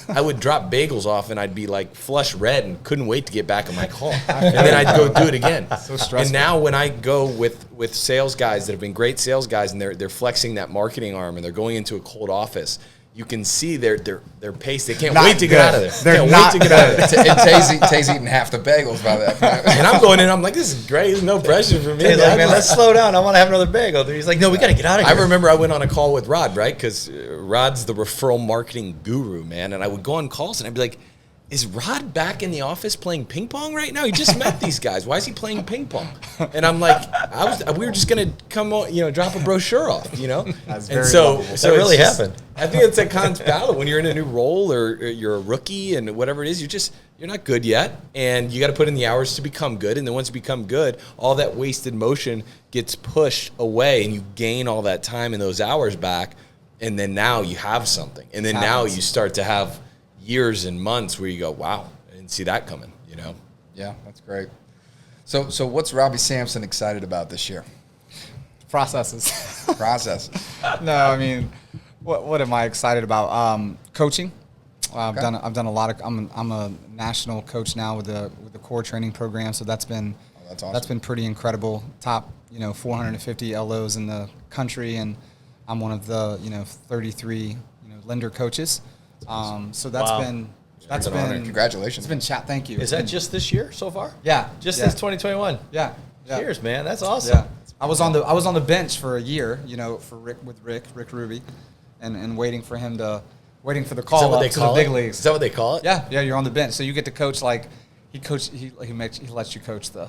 I would drop bagels off and I'd be like flush red and couldn't wait to get back on my call. And then I'd go do it again. So stressful. And now when I go with sales guys that have been great sales guys and they're flexing that marketing arm and they're going into a cold office, you can see their pace. They can't wait to get out of there. They're not good. And Tay's eating half the bagels by that point. And I'm going in, I'm like, this is great. There's no pressure for me. He's like, man, let's slow down. I want to have another bagel. He's like, no, we got to get out of here. I remember I went on a call with Rod, right? Because Rod's the referral marketing guru, man. And I would go on calls and I'd be like, is Rod back in the office playing ping pong right now? He just met these guys. Why is he playing ping pong? And I'm like, we were just going to come on, drop a brochure off, That's and very so lovable. That really it's just- happened. I think it's a constant battle when you're in a new role or you're a rookie and whatever it is. You're not good yet, and you got to put in the hours to become good. And then once you become good, all that wasted motion gets pushed away, and you gain all that time and those hours back. And then now you have something, and then now you start to have years and months where you go, wow, I didn't see that coming, Yeah, that's great. So what's Robbie Sampson excited about this year? Processes. Process. No, I mean, what am I excited about? Coaching. I've done a lot of. I'm a national coach now with the core training program, so that's been that's awesome. that's been pretty incredible. Top 450 LOs in the country, and I'm one of the 33 lender coaches. So that's Wow. been It's an honor. Congratulations. It's been chat. Thank you. Is that just this year so far? Yeah, Just yeah. since 2021. Yeah. Cheers, man. That's awesome. Yeah, I was on the bench for a year, for Rick Ruby, and waiting for the call up to the big leagues. Is that what they call it? Yeah, you're on the bench, so you get to coach he lets you coach the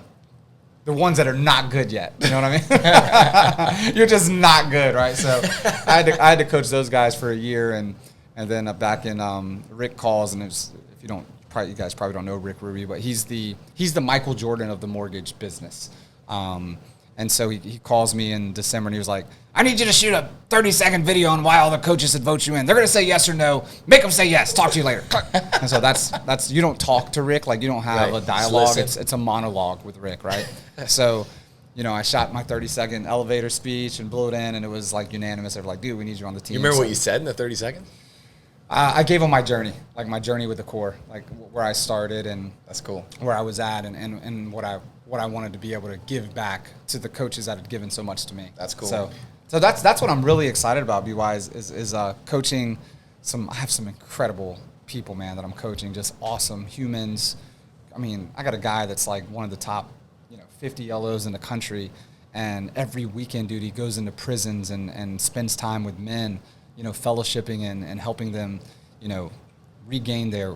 ones that are not good yet. You know what I mean? You're just not good, right? So I had to coach those guys for a year, and then back in Rick calls, and it's, if you guys probably don't know Rick Ruby, but he's the Michael Jordan of the mortgage business. And so he calls me in December, and he was like, I need you to shoot a 30-second video on why all the coaches should vote you in. They're going to say yes or no. Make them say yes. Talk to you later. And so that's you don't talk to Rick. Like, you don't have Right. a dialogue. Listen. It's a monologue with Rick, right? So, I shot my 30-second elevator speech and blew it in, and it was like unanimous. They were like, dude, we need you on the team. You remember So what you said in the 30 seconds? I gave him my journey, like my journey with the core, like where I started and That's cool. where I was at, and what I wanted to be able to give back to the coaches that had given so much to me. That's cool. So that's what I'm really excited about. BY is coaching I have some incredible people, man, that I'm coaching. Just awesome humans. I mean, I got a guy that's like one of the top 50 LOs in the country, and every weekend, dude, he goes into prisons and spends time with men, fellowshipping and helping them, regain their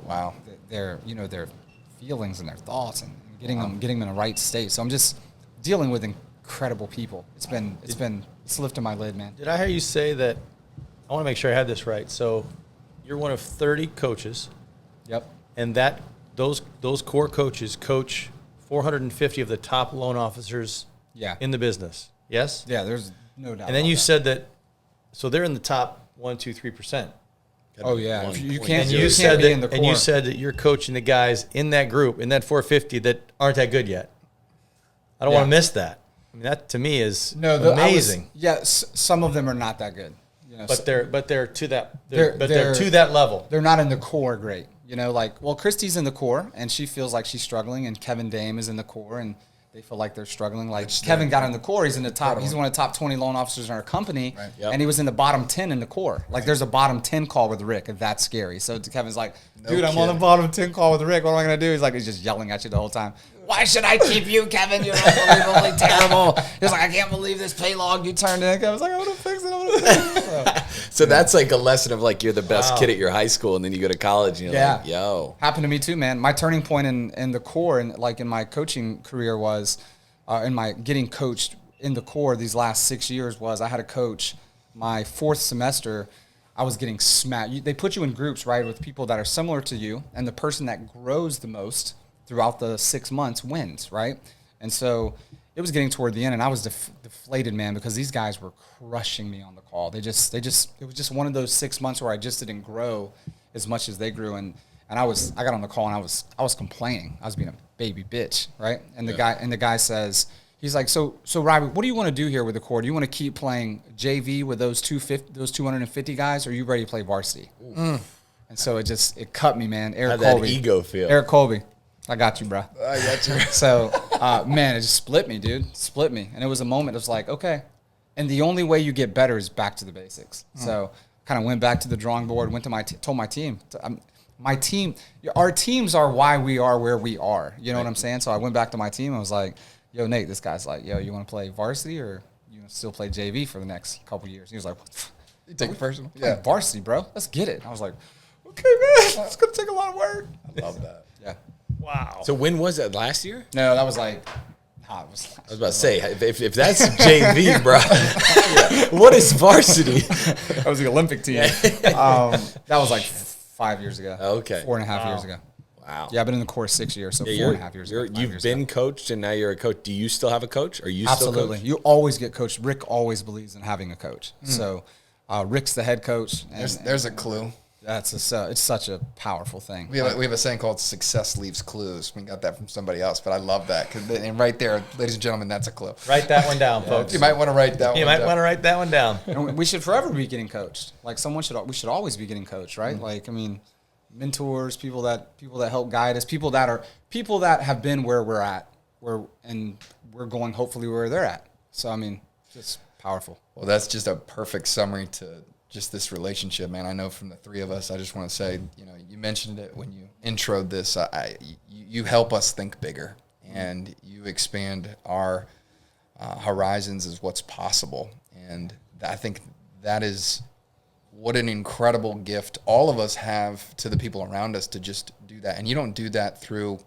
their feelings and their thoughts, and getting them in a right state. So I'm just dealing with incredible people. It's lifting my lid, man. Did I hear you say that? I want to make sure I had this right. So you're one of 30 coaches, Yep. and those core coaches coach 450 of the top loan officers Yeah. in the business. Yes? Yeah, there's no doubt. And then about you that. said that, so they're in the top 1, 2, 3%. Oh yeah, you point. can't. And You you can't said be that, in the core. and you said that you're coaching the guys in that group, in that 450 that aren't that good yet. I don't Yeah. want to miss that. I mean, that to me is no, amazing. some of them are not that good. But they're to that. They're- They're they're- to that level. They're not in the core great. Christy's in the core, and she feels like she's struggling, and Kevin Dame is in the core, and they feel like they're struggling. Like, Kevin got in the core. He's in the top. He's one of the top 20 loan officers in our company, Right. Yep. and he was in the bottom 10 in the core. Like, there's a bottom 10 call with Rick, and that's scary. So Kevin's like, dude, I'm on the kidding. bottom 10 call with Rick. What am I going to do? He's just yelling at you the whole time. Why should I keep you, Kevin? You're unbelievably terrible. He's like, I can't believe this pay log you turned in. Kevin's like, I want to fix it. So that's like a lesson of like you're the best Wow. kid at your high school, and then you go to college and you're Yeah. like, yo. Happened to me too, man. My turning point in the core and like in my coaching career was, in my getting coached in the core these last 6 years was I had a coach my fourth semester. I was getting smacked. They put you in groups, right, with people that are similar to you, and the person that grows the most throughout the 6 months wins, right? And so it was getting toward the end, and I was deflated, man, because these guys were crushing me on the call. It was just one of those 6 months where I just didn't grow as much as they grew, and I got on the call and I was complaining. I was being a baby bitch, right? And the guy says, he's like, so Robbie, what do you want to do here with the core? Do you want to keep playing JV with those 250 guys, or are you ready to play varsity? And so it cut me, man. How'd that ego feel? Eric Colby, I got you, bro. I got you. So, man, it just split me, dude. Split me. And it was a moment. It was like, okay. And the only way you get better is back to the basics. So kind of went back to the drawing board, went to told my team. Our teams are why we are where we are. You know what I'm saying? So I went back to my team. I was like, yo, Nate, this guy's like, yo, you want to play varsity or you want to still play JV for the next couple years? He was like, You take it personal. yeah, varsity, bro. Let's get it. I was like, okay, man, it's going to take a lot of work. I love that. Yeah. Wow. So when was that? Last year? No, that was like, I was about to say, if that's JV, bro, what is varsity? that was the Olympic team. That was like 5 years ago. Okay. 4.5 years ago. Wow. Yeah, I've been in the course 6 years, so 4.5 years ago. You've been coached, and now you're a coach. Do you still have a coach? Are you Absolutely. still You always get coached. Rick always believes in having a coach. So Rick's the head coach. And, There's a clue. That's it's such a powerful thing. We have a saying called "success leaves clues." We got that from somebody else, but I love that. And right there, ladies and gentlemen, that's a clue. Write that one down, folks. You might want to write that one You might down. want to write that one down. And we should forever be getting coached. Like we should always be getting coached, right? Like, I mean, mentors, people that help guide us, people that have been where we're at, and we're going hopefully where they're at. So I mean, just powerful. Well, that's just a perfect summary to just this relationship, man. I know from the three of us, I just want to say, you mentioned it when you introed this. You help us think bigger, and you expand our horizons as what's possible. And I think that is what an incredible gift all of us have to the people around us to just do that. And you don't do that through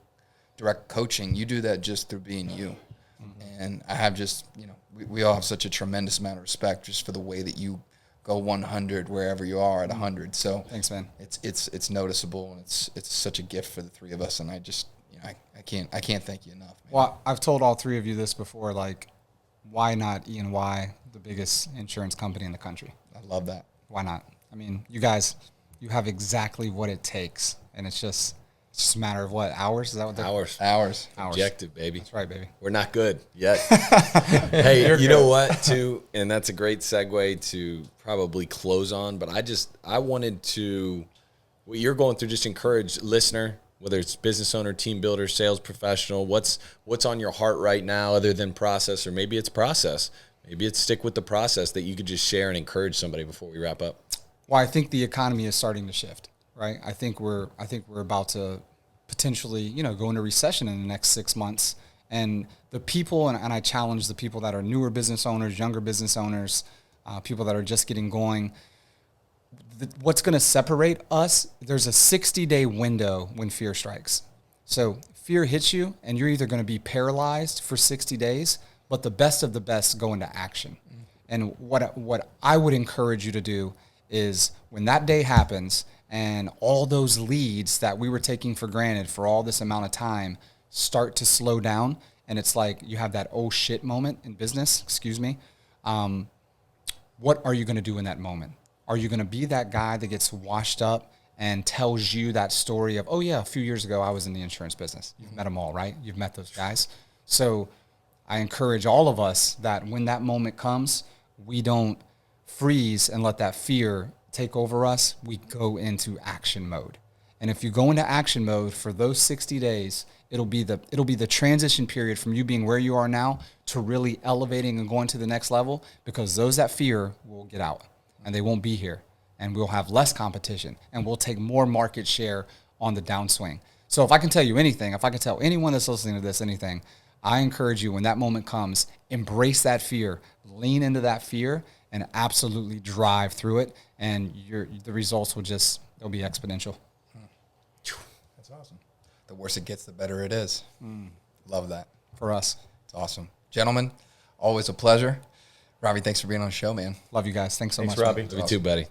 direct coaching. You do that just through being you. And I have just, we all have such a tremendous amount of respect just for the way that you go 100 wherever you are at 100. So thanks, man. It's noticeable, and it's such a gift for the three of us. And I just, I can't thank you enough, man. Well, I've told all three of you this before. Like, why not E&Y, the biggest insurance company in the country? I love that. Why not? I mean, you guys, you have exactly what it takes, and it's just a matter of what, hours? Is that what? Hours. Objective, baby. That's right, baby. We're not good yet. Hey, you know what, too? And that's a great segue to probably close on. But I wanted to, what you're going through, just encourage listener, whether it's business owner, team builder, sales professional, what's on your heart right now other than process, or maybe it's process. Maybe it's stick with the process that you could just share and encourage somebody before we wrap up. Well, I think the economy is starting to shift, right? I think we're about to potentially, go into recession in the next 6 months. And the people, and I challenge the people that are newer business owners, younger business owners, people that are just getting going. What's going to separate us, there's a 60-day window when fear strikes. So fear hits you, and you're either going to be paralyzed for 60 days, but the best of the best go into action. And what I would encourage you to do is when that day happens and all those leads that we were taking for granted for all this amount of time start to slow down, and it's like you have that oh shit moment in business, what are you going to do in that moment? Are you going to be that guy that gets washed up and tells you that story of, oh yeah, a few years ago I was in the insurance business? You've met them all, right? You've met those guys. So I encourage all of us that when that moment comes, we don't freeze and let that fear take over us. We go into action mode. And if you go into action mode for those 60 days, it'll be the transition period from you being where you are now to really elevating and going to the next level, because those that fear will get out and they won't be here, and we'll have less competition and we'll take more market share on the downswing. So if I can tell you anything, if I can tell anyone that's listening to this anything, I encourage you, when that moment comes, embrace that fear, lean into that fear, and absolutely drive through it, and the results they'll be exponential. That's awesome. The worse it gets, the better it is. Love that. For us. It's awesome. Gentlemen, always a pleasure. Robbie, thanks for being on the show, man. Love you guys. Thanks so much. Robbie. Man. Love you too, buddy.